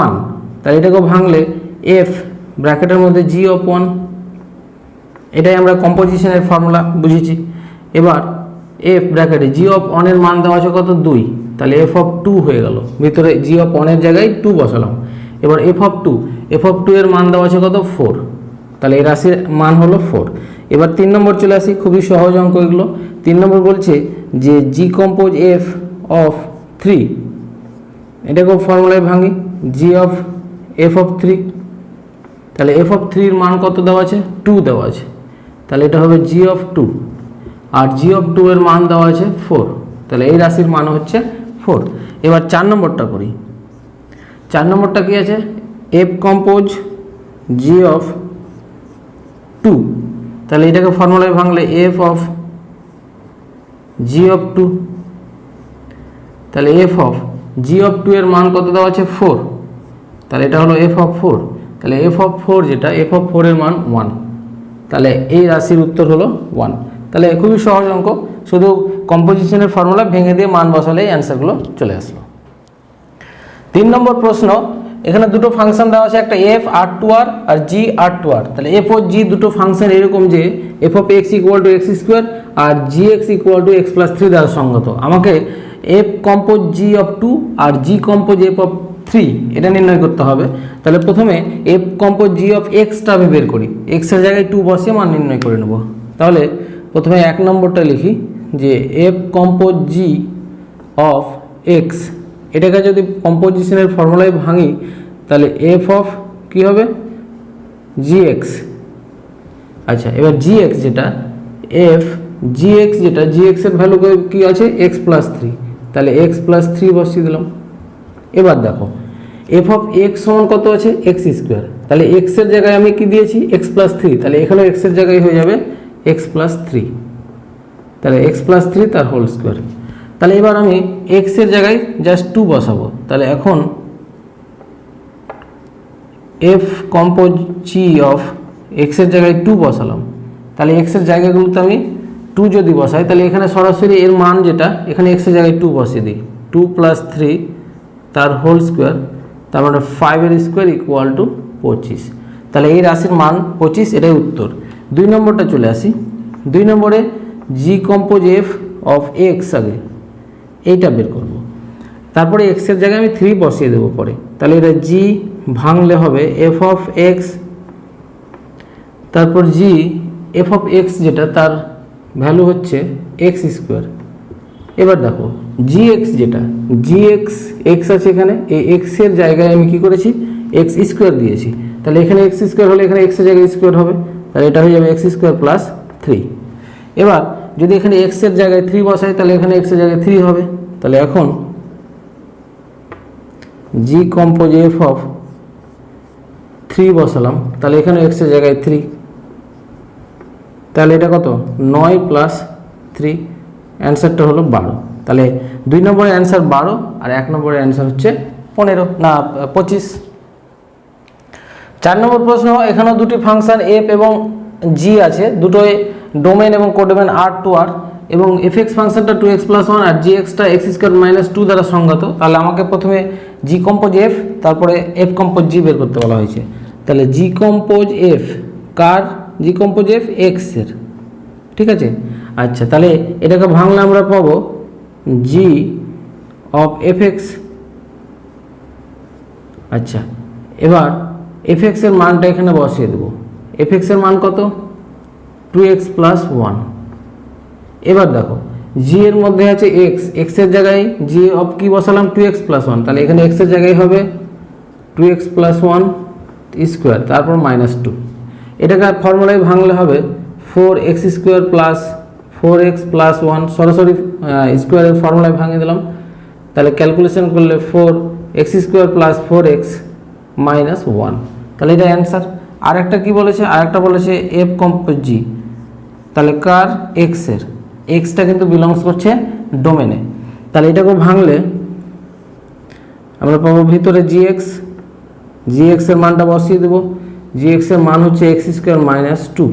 1। তাহলে এটাকে ভাঙলে এফ ব্র্যাকেটের মধ্যে জি অফ 1, এটাই আমরা কম্পোজিশনের ফর্মুলা বুঝেছি। এবার এফ ব্র্যাকেটে জি অফ 1 এর মান দেওয়া আছে কত, 2, তাহলে এফ অফ 2 হয়ে গেল, ভিতরে জি অফ 1 এর জায়গায় 2 বসালাম। এবার এফ অফ 2 এর মান দেওয়া আছে কত, 4, তাহলে এই রাশির মান হলো 4। এবার 3 নম্বর চলে আসি, খুবই সহজ অঙ্ক এগুলো। 3 নম্বর বলছে যে জি কম্পোজ এফ অফ 3, এটাকেও ফর্মুলায় ভাঙি, জি অফ এফ অফ 3, তাহলে এফ অফ 3 এর মান কত দেওয়া আছে, 2 দেওয়া আছে, তাহলে এটা হবে জি অফ 2, আর জি অফ 2 এর মান দেওয়া আছে 4, তাহলে এই রাশির মান হচ্ছে 4। এবার 4 নম্বরটা করি। 4 নম্বরটা কি আছে, এফ কম্পোজ জি অফ 2, তাহলে এটাকে ফর্মুলায় ভাঙলে এফ অফ জি অফ 2, তাহলে এফ অফ জি অফ 2 এর মান কত দেওয়া আছে, 4, তাহলে এটা হলো এফ অফ 4, তাহলে এফ অফ 4 যেটা, এফ অফ 4 এর মান 1, তাহলে এই রাশির উত্তর হলো 1। তাহলে খুবই সহজ অঙ্ক, শুধু কম্পোজিশনের ফর্মুলা ভেঙে দিয়ে মান বসালেই অ্যান্সারগুলো চলে আসলো। 3 নম্বর প্রশ্ন, এখানে দুটো ফাংশন দেওয়া আছে, একটা এফ আর টু আর আর জি আর টু আর। তাহলে এফ ও জি দুটো ফাংশন এরকম যে F of x equal to x square আর g x equal to x plus 3 দ্বারা সঙ্গত। আমাকে এফ কম্পোজ জি অফ 2 আর জি কম্পোজ এফ অফ 3 এটা নির্ণয় করতে হবে। তাহলে প্রথমে এফ কম্পোজ জি অফ এক্সটা আমি বের করি, এক্সের জায়গায় 2 বসিয়ে মান নির্ণয় করে নেব। তাহলে প্রথমে 1 নম্বরটা লিখি যে f compose G of x, এটাকে যদি কম্পোজিশনের ফর্মুলায় ভাঙি তাহলে এফ অফ কী হবে, জি এক্স। আচ্ছা, এবার জি এক্স যেটা এফ জি এক্স যেটা জি এক্সের ভ্যালু কি আছে এক্স প্লাস থ্রি, তাহলে এক্স প্লাস থ্রি বসিয়ে দিলাম। এবার দেখো এফ অফ এক্স সমান কত আছে এক্স স্কোয়ার, তাহলে এক্সের জায়গায় আমি কি দিয়েছি এক্স প্লাস থ্রি, তাহলে এখানে এক্সের জায়গায় হয়ে যাবে এক্স প্লাস থ্রি, তাহলে এক্স প্লাস থ্রি তার হোল স্কোয়ার। তাহলে এবার আমি এক্সের জায়গায় জাস্ট টু বসাবো, তাহলে এখন এফ কম্পোজ জি অফ এক্সের জায়গায় টু বসালাম, তাহলে এক্সের জায়গাগুলোতে আমি টু যদি বসাই তাহলে এখানে সরাসরি এর মান যেটা এখানে এক্সের জায়গায় টু বসিয়ে দিই, টু প্লাস থ্রি তার হোল স্কোয়ার, তার মানে ফাইভের স্কোয়ার ইকুয়াল টু 25। তাহলে এই রাশির মান 25, এটাই উত্তর। 2 নম্বরটা চলে আসি। 2 নম্বরে জি কম্পোজ এফ অফ এক্স আগে এইটা বের করব, তারপরে এক্সের জায়গায় আমি 3 বসিয়ে দেবো পরে, তাহলে এটা জি ভাঙলে হবে এফ অফ এক্স, তারপর জি এফ অফ এক্স যেটা তার ভ্যালু হচ্ছে এক্স স্কোয়ার। এবার দেখো জি এক্স যেটা জি এক্স আছে এখানে, এই এক্সের জায়গায় আমি কি করেছি এক্স স্কোয়ার দিয়েছি, তাহলে এখানে এক্স স্কোয়ার হলে এখানে এক্সের জায়গায় স্কোয়ার হবে, তাহলে এটা হয়ে যাবে এক্স স্কোয়ার প্লাস 3। এবার যদি এখানে এক্সের জায়গায় 3 বসাই তাহলে এখানে এক্সের জায়গায় 3 হবে, তাহলে এখন জি কম্পোজ এফ অফ 3 বসালাম, তাহলে এখানে এক্সের জায়গায় 3, তাহলে এটা কত 9 প্লাস 3, অ্যান্সারটা হলো 12। তাহলে 2 নম্বরের অ্যান্সার 12 আর 1 নম্বরের অ্যান্সার হচ্ছে 25। 4 নম্বর প্রশ্ন, এখানেও দুটি ফাংশন এফ এবং জি আছে, দুটোই ডোমেন এবং কোডোমেন আর টু আর, এবং এফ এক্স ফাংশনটা 2x + 1 আর জি এক্সটা x² - 2 দ্বারা সংজ্ঞাত। তাহলে আমাকে প্রথমে জি কম্পোজ এফ তারপরে এফ কম্পোজ জি বের করতে বলা হয়েছে। তাহলে জি কম্পোজ এফ কার, জি কম্পোজ এফ এক্সের, ঠিক আছে। আচ্ছা তাহলে এটাকে ভাঙলে আমরা পাবো জি অফ এফ এক্স। আচ্ছা এবার এফ এক্সের মানটা এখানে বসিয়ে দেবো, এফ এক্সের মান কত 2x + 1। এবার দেখো জি এর মধ্যে আছে এক্স, এক্সের জায়গায় জি অফ কি বসালাম 2x + 1, তাহলে এখানে এক্সের জায়গায় হবে 2x + 1 স্কোয়ার তারপর -2। এটাকে ফর্মুলায় ভাঙলে হবে 4x² + 4x + 1, সরাসরি স্কোয়ারের ফর্মুলায় ভাঙিয়ে দিলাম, তাহলে ক্যালকুলেশন করলে 4x² + 4x - 1, তাহলে এটা অ্যান্সার। আর একটা কি বলেছে, আর একটা বলেছে এফ কম্পোজ জি, তাহলে কার এক্সের, এক্সটা কিন্তু বিলংস করছে ডোমেনে, তাহলে এটাকে ভাঙলে আমরা পাবো ভিতরে জি এক্স এর মানটা বসিয়ে দেবো, জি এক্স এর মান হচ্ছে x² - 2।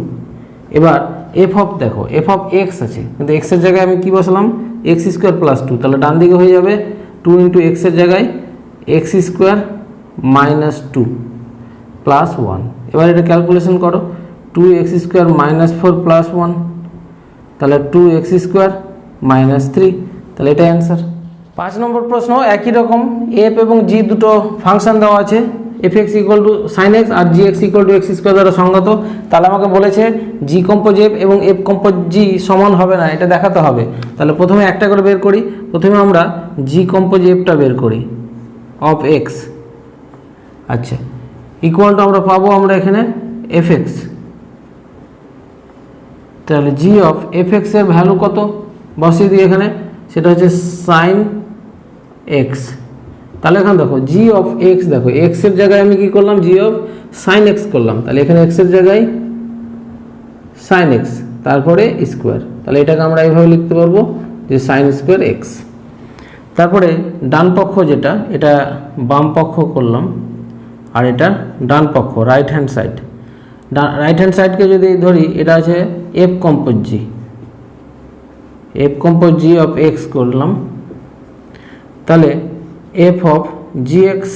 এবার এফ অফ দেখো এফ অফ এক্স আছে কিন্তু এক্সের জায়গায় আমি কি বসালাম x² + 2, তাহলে ডান দিকে হয়ে যাবে 2 × x এর জায়গায় x² - 2 + 1। এবার এটা ক্যালকুলেশন করো 2x² - 4 + 1, তাহলে 2x² - 3, তাহলে এটা অ্যান্সার। 5 নম্বর প্রশ্ন একই রকম, এফ এবং জি দুটো ফাংশন দেওয়া আছে, এফ এক্স = sin x আর জি এক্স = x² দ্বারা সংজ্ঞাত। তাহলে আমাকে বলেছে জি কম্পোজ এফ এবং এফ কম্পোজ জি সমান হবে না, এটা দেখাতে হবে। তাহলে প্রথমে একটা করে বের করি, প্রথমে আমরা জি কম্পোজ এফটা বের করি অফ এক্স। আচ্ছা ইকুয়াল টু আমরা পাবো আমরা এখানে এফ এক্স, তাহলে জি অফ এফ এক্স এর ভ্যালু কত বসিয়ে দিই এখানে, সেটা হচ্ছে sin x। তাহলে এখানে দেখো জি অফ এক্স, দেখো এক্স এর জায়গায় আমি কি করলাম জি অফ sin x করলাম, তাহলে এখানে এক্স এর জায়গায় sin x তারপরে স্কোয়ার, তাহলে এটাকে আমরা এইভাবে লিখতে পারবো যে sin² x। তারপরে ডান পক্ষ যেটা এটা বাম পক্ষ করলাম আর এটা ডান পক্ষ right hand side, right hand সাইডকে যদি ধরি এটা আছে F compose G, F compose G of X করলাম, তাহলে এফ অফ জি এক্স,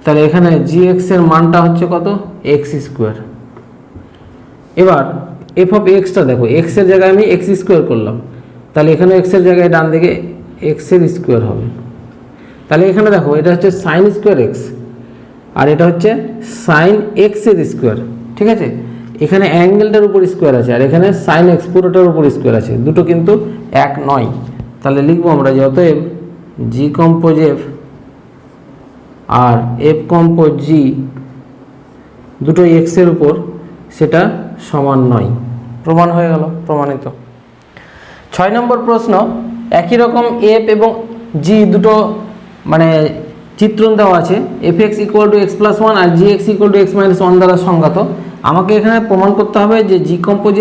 তাহলে এখানে জি এক্স এর মানটা হচ্ছে কত x²। এবার এফ অফ এক্সটা দেখো এক্স এর জায়গায় আমি x² করলাম, তাহলে এখানে এক্স এর জায়গায় ডান দিকে এক্স এর স্কোয়ার হবে, তাহলে এখানে দেখো এটা হচ্ছে sin² x আর এটা হচ্ছে sin x এর স্কোয়ার, ঠিক আছে। এখানে অ্যাঙ্গেলটার উপর স্কোয়ার আছে আর এখানে sin x পুরোটার উপর স্কোয়ার আছে, দুটো কিন্তু এক নয়। তাহলে লিখবো আমরা যে অতএব g compose F R f compose জি দুটো এক্স এর উপর সেটা সমান নয়, প্রমাণ হয়ে গেল, প্রমাণিত। 6 নম্বর প্রশ্ন, একই রকম এফ এবং জি দুটো মানে চিত্রণ দেওয়া আছে, f x equal to x plus one আর g x equal to x minus one দ্বারা সংজ্ঞাত। আমাকে এখানে প্রমাণ করতে হবে যে জি কম্পোজ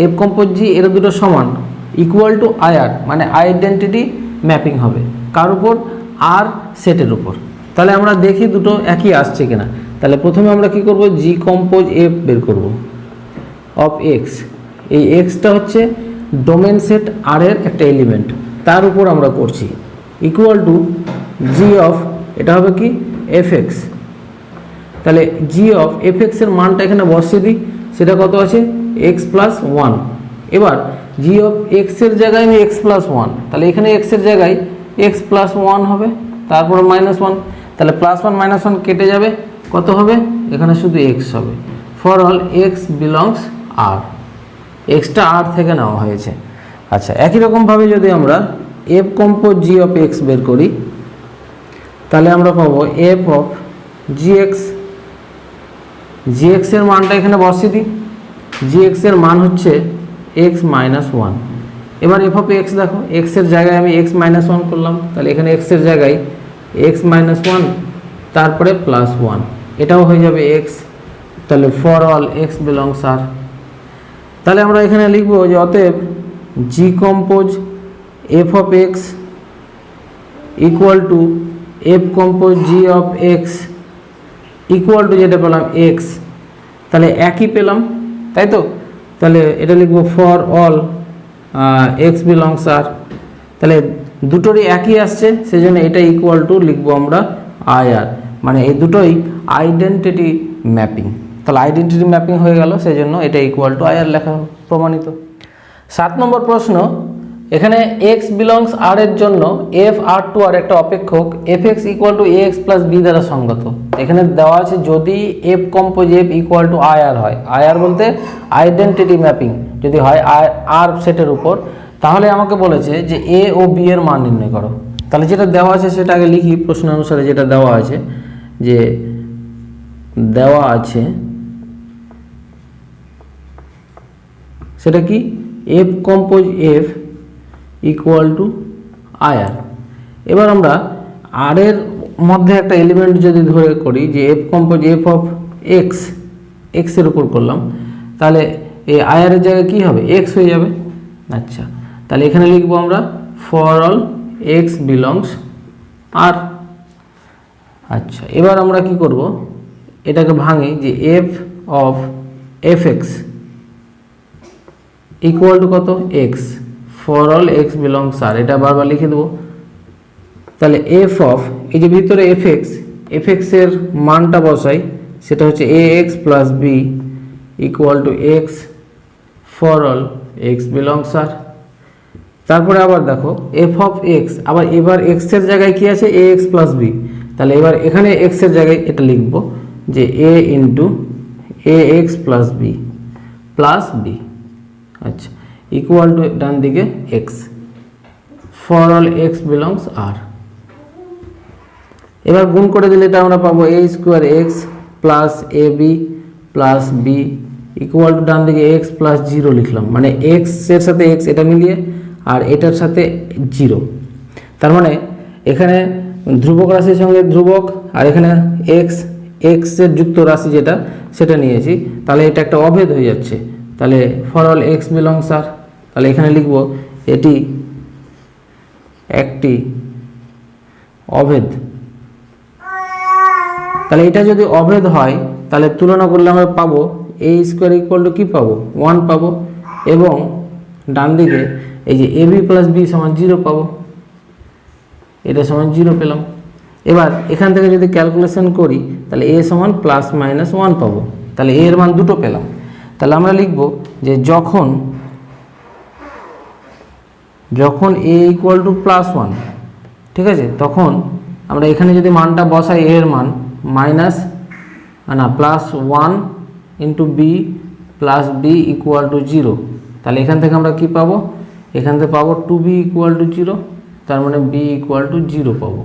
এফ কম্পোজ জি এরা দুটো সমান, ইকুয়াল টু আইআর মানে আইডেন্টিটি ম্যাপিং হবে কার উপর, আর সেটের উপর। তাহলে আমরা দেখি দুটো একই আসছে কিনা। তাহলে প্রথমে আমরা কি করব, জি কম্পোজ এফ বের করব অফ এক্স। এই এক্সটা হচ্ছে ডোমেন সেট আর এর একটা এলিমেন্ট, তার উপর আমরা করছি, ইকুয়াল টু জি অফ, এটা হবে কি এফ এক্স। তাহলে জি অফ এফ এক্সের মানটা এখানে বসিয়ে দিই, সেটা কত আছে এক্স প্লাস ওয়ান। এবার জি অফ এক্সের জায়গায় আমি এক্স প্লাস ওয়ান, তাহলে এখানে এক্সের জায়গায় এক্স প্লাস ওয়ান হবে, তারপর মাইনাস ওয়ান, তাহলে প্লাস ওয়ান মাইনাস ওয়ান কেটে যাবে, কত হবে এখানে শুধু এক্স হবে। For all x belongs R, এক্সটা আর থেকে নেওয়া হয়েছে। আচ্ছা, একই রকমভাবে যদি আমরা F compose G of X বের করি, তাহলে আমরা পাবো F of G X. G এক্সের মানটা এখানে বসিয়ে দিই, জি এক্সের মান হচ্ছে এক্স মাইনাস ওয়ান। এবার এফ অফ এক্স দেখো, এক্সের জায়গায় আমি এক্স মাইনাস ওয়ান করলাম, তাহলে এখানে এক্সের জায়গায় এক্স মাইনাস ওয়ান তারপরে প্লাস ওয়ান, এটাও হয়ে যাবে এক্স। তাহলে ফর অল এক্স বিলংস আর, তাহলে আমরা এখানে লিখব যে অতএব g compose F of x equal to F compose G of x equal two যেটা পেলাম এক্স, তাহলে একই পেলাম, তাই তো। তাহলে এটা লিখব ফর অল এক্স বিলংস আর, তাহলে দুটোরই একই আসছে, সেই জন্য এটা ইকুয়াল টু লিখবো আমরা আই আর, মানে এই দুটোই আইডেন্টিটি ম্যাপিং। তাহলে আইডেন্টিটি ম্যাপিং হয়ে গেল, সেই জন্য এটা ইকুয়াল টু আই আর লেখা প্রমাণিত। 7 নম্বর প্রশ্ন, এখানে এক্স বিলংস আর এর জন্য এফ আর টু আর একটা অপেক্ষক F x equal to A X plus B দ্বারা সংগত। এখানে দেওয়া আছে যদি F compose F equal to I R হয়, আই আর বলতে আইডেন্টিটি ম্যাপিং যদি হয় আর সেটের উপর, তাহলে আমাকে বলেছে যে এ ও বি এর মান নির্ণয় করো। তাহলে যেটা দেওয়া আছে সেটা আগে লিখি, প্রশ্ন অনুসারে যেটা দেওয়া আছে, যে দেওয়া আছে সেটা কি F compose F equal to I R. এবার আমরা আর এর মধ্যে একটা এলিমেন্ট যদি ধরে করি যে f compose F of x, এক্সের উপর করলাম, তাহলে এই আই আর এর জায়গায় কী হবে এক্স হয়ে যাবে। আচ্ছা, তাহলে এখানে লিখবো আমরা for all x belongs R. আচ্ছা, এবার আমরা কি করব, এটাকে ভাঙি যে F of F x equal to কত X, for all x belongs R, এটা বারবার লিখে দেবো। তাহলে এফ অফ, এই যে ভিতরে এফ এক্সের মানটা বসাই, সেটা হচ্ছে A X plus B equal to x for all x belongs R. তারপরে আবার দেখো এফ অফ এক্স, আবার এবার এক্সের জায়গায় কি আছে এ এক্স প্লাস বি, তাহলে এবার এখানে এক্সের জায়গায় এটা লিখব যে A into A X plus B plus B, আচ্ছা ইকুয়াল টু ডান দিকে X for all x belongs R. এবার গুণ করে দিলে এটা আমরা পাবো A square X plus A B plus B equal to ডান দিকে এক্স প্লাস জিরো লিখলাম, মানে এক্স এর সাথে এক্স এটা মিলিয়ে আর এটার সাথে জিরো, তার মানে এখানে ধ্রুবক রাশির সঙ্গে ধ্রুবক, আর এখানে এক্স এর যুক্ত রাশি যেটা সেটা নিয়েছি, তাহলে এটা একটা অভেদ হয়ে যাচ্ছে। তাহলে ফর অল এক্স বিলংস আর, তাহলে এখানে লিখব এটি একটি অভেদ। তাহলে এটা যদি অভেদ হয় তাহলে তুলনা করলে আমরা পাবো এ স্কোয়ার ইকুয়াল টু কী পাবো 1 পাবো, এবং ডান দিকে এই যে এ বি প্লাস বি সমান 0 পাবো, এটা সমান 0 পেলাম। এবার এখান থেকে যদি ক্যালকুলেশন করি তাহলে এ সমান প্লাস মাইনাস 1 পাবো, তাহলে এ এর মান দুটো পেলাম। তাহলে আমরা লিখব যে যখন এ ইকুয়াল টু প্লাস 1, ঠিক আছে, তখন আমরা এখানে যদি মানটা বসাই এ এর মান minus plus 1 into b plus B equal to 0, তাহলে এখান থেকে আমরা কি পাবো, এখান থেকে পাবো 2b ইকুয়াল টু 0, তার মানে b ইকুয়াল টু 0 পাবো।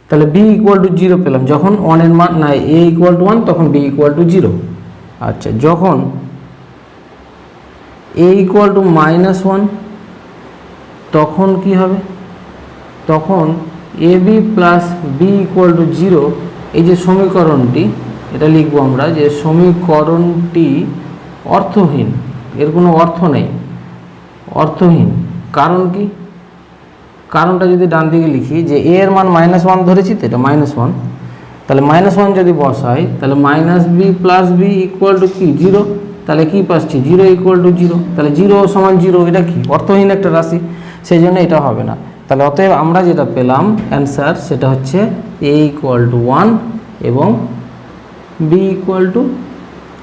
তাহলে b ইকুয়াল টু 0 পেলাম যখন 1 এর মান না a ইকুয়াল টু 1, তখন b ইকুয়াল টু 0। আচ্ছা, যখন এ ইকুয়াল টু -1, তখন কি হবে? তখন A B plus B equal to 0, এই যে সমীকরণটি, এটা লিখবো আমরা যে সমীকরণটি অর্থহীন, এর কোনো অর্থ নেই, অর্থহীন। কারণ কি? কারণটা যদি ডান দিকে লিখি যে এ এর মান -1 ধরেছি, তো এটা -1, তাহলে -1 যদি বসাই তাহলে -b plus B equal to কি 0, তাহলে কি পাচ্ছি 0 ইকুয়াল টু 0, তাহলে 0 সমান 0, এটা কি অর্থহীন একটা রাশি, সেই জন্য এটা হবে না। তাহলে অতএব আমরা যেটা পেলাম অ্যান্সার সেটা হচ্ছে a ইকুয়াল টু 1 এবং b ইকুয়াল টু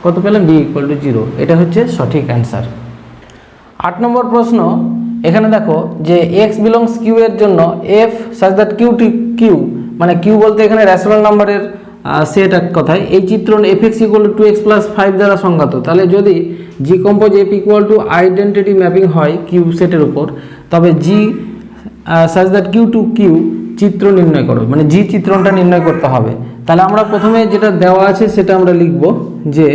কত পেলাম, b ইকুয়াল টু 0, এটা হচ্ছে সঠিক অ্যান্সার। 8 নম্বর প্রশ্ন, এখানে দেখো যে x বিলংস q এর জন্য f সাচ দ্যাট q মানে q বলতে এখানে রেশনাল নাম্বারের সেট এক কথায়, এই চিত্রণ fx equal to 2x plus 5 দ্বারা সংজ্ঞাত। তাহলে যদি g compose f equal to identity mapping হয় q সেটের উপর, তবে g such that q to q চিত্র নির্ণয় করো, মানে g চিত্রণটা নির্ণয় করতে হবে। তাহলে আমরা প্রথমে যেটা দেওয়া আছে সেটা আমরা লিখব যে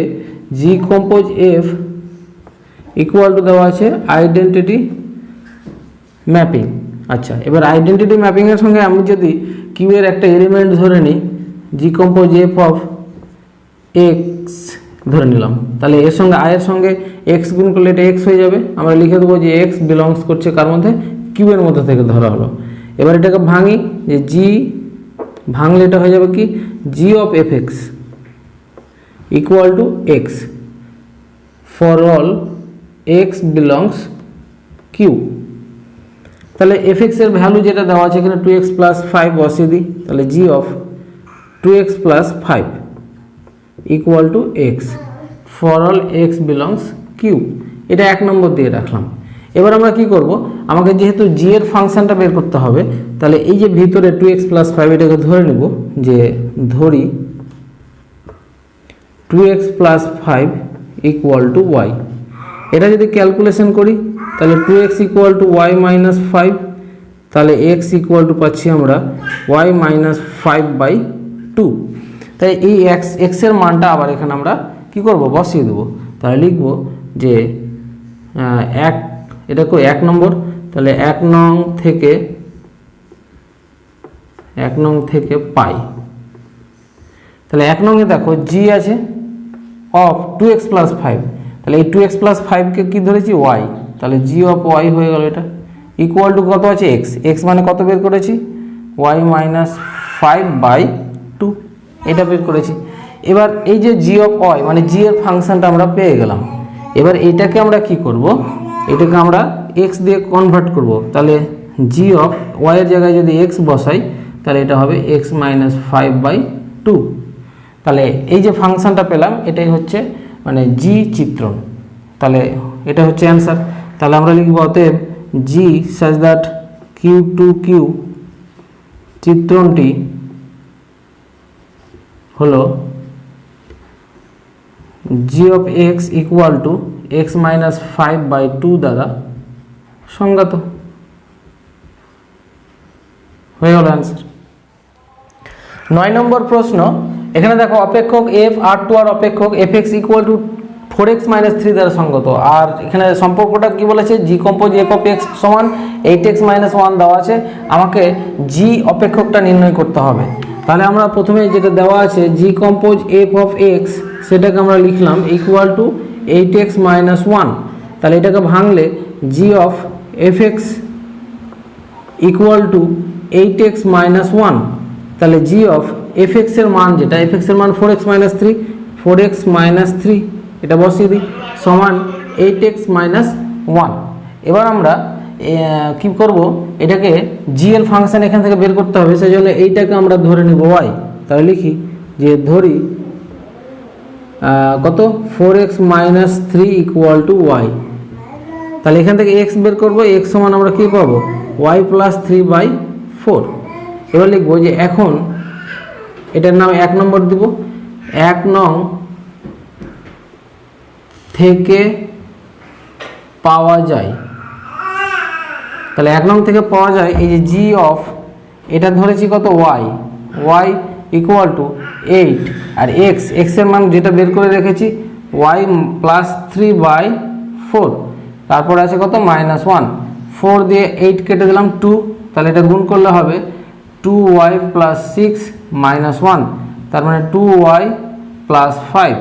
g compose f equal to দেওয়া আছে আইডেন্টিটি ম্যাপিং। আচ্ছা, এবার আইডেন্টিটি ম্যাপিংয়ের সঙ্গে আমি যদি কিউ এর একটা এলিমেন্ট ধরে নিই, জি কম্পোজ এফ অফ এক্স ধরে নিলাম, তাহলে এর সঙ্গে আই এর সঙ্গে এক্স গুণ করলে এটা এক্স হয়ে যাবে। আমরা লিখে দেবো যে এক্স বিলংস করছে কার মধ্যে, কিউ এর মধ্যে থেকে ধরা হলো। এবার এটাকে ভাঙি, যে জি ভাঙলে এটা হয়ে যাবে কি G of F x equal to x for all x belongs Q. তাহলে এফ এক্স এর ভ্যালু যেটা দেওয়া আছে এখানে 2x প্লাস 5 বসিয়ে দিই, তাহলে g of 2x plus 5 equal to x for all x belongs Q, এটা 1 নম্বর দিয়ে রাখলাম। এবার আমরা কি করব, আমাকে যেহেতু জি এর ফাংশনটা বের করতে হবে, তাহলে এই যে ভিতরে 2x প্লাস 5 এটাকে ধরে নিব, যে ধরি 2x plus 5 equal two Y. এটা যদি ক্যালকুলেশন করি তাহলে 2x equal to Y minus 5, তাহলে x ইকুয়াল টু পাচ্ছি আমরা y মাইনাস 5/2। তাই এই x এর মানটা আবার এখানে আমরা কি করব, বসিয়ে দেবো। তাহলে লিখব যে এটা 1 নম্বর, তাহলে 1 নং থেকে পাই। তাহলে 1 নং এ দেখো g আছে অফ 2x প্লাস 5, তাহলে এই 2x প্লাস 5কে কি ধরেছি y, তাহলে g অফ y হয়ে গেল, এটা ইকুয়াল টু কত আছে x মানে কত বের করেছি y মাইনাস 5/2, এটা বের করেছি। এবার এই যে g অফ y মানে g এর ফাংশনটা আমরা পেয়ে গেলাম। এবার এইটাকে আমরা কি করব, এটাকে আমরা x দিয়ে কনভার্ট করব, তাহলে g অফ y এর জায়গায় যদি x বসাই তাহলে এটা হবে x মাইনাস 5/2। তাহলে এই যে ফাংশনটা পেলাম এটাই হচ্ছে মানে g চিত্রণ, তাহলে এটা হচ্ছে অ্যান্সার। তাহলে আমরা লিখব অতএব g such that q to q চিত্রণটি হলো g of x equal to x minus 5/2 দ্বারা সংজ্ঞাত, হয়ে গেল অ্যান্সার। 9 নম্বর প্রশ্ন, এখানে দেখো অপেক্ষক f r2 আর অপেক্ষক fx equal two 4x minus 3 দ্বারা সঙ্গত, আর এখানে সম্পর্কটা কি বলেছে, জি কম্পোজ এফ অফ এক্স সমান 8x মাইনাস 1 দেওয়া আছে, আমাকে জি অপেক্ষকটা নির্ণয় করতে হবে। তাহলে আমরা প্রথমে যেটা দেওয়া আছে জি কম্পোজ এফ অফ এক্স, সেটাকে আমরা লিখলাম ইকুয়াল টু 8x মাইনাস 1, তাহলে এটাকে ভাঙলে g of F x equal to 8x minus 1, তাহলে জি অফ এফ এক্স এর মান যেটা, এফ এক্স এর মান 4x মাইনাস 3, এটা বসিয়ে দিই সমান 8x মাইনাস 1। এবার আমরা কি করব, এটাকে জি এর ফাংশন এখান থেকে বের করতে হবে, সেই জন্য এইটাকে আমরা ধরে নিব y। তাহলে লিখি যে ধরি কত 4x minus 3 equal two y, তাহলে এখান থেকে x বের করব, x সমান আমরা কি পাবো y প্লাস 3/4। এবার লিখবো যে এখন এটার নাম 1 নম্বর দিব, 1 নং থেকে পাওয়া যায়, তাহলে 1 নং থেকে পাওয়া যায় এই যে জি অফ, এটা ধরেছি কত y ইকুয়াল টু 8, আর x এর মান যেটা বের করে রেখেছি y প্লাস 3/4, তারপরে আছে কত -1, 4 দিয়ে 8 কেটে দিলাম 2, তাহলে এটা গুণ করলে হবে 2y + 6 - 1, তার মানে 2y + 5।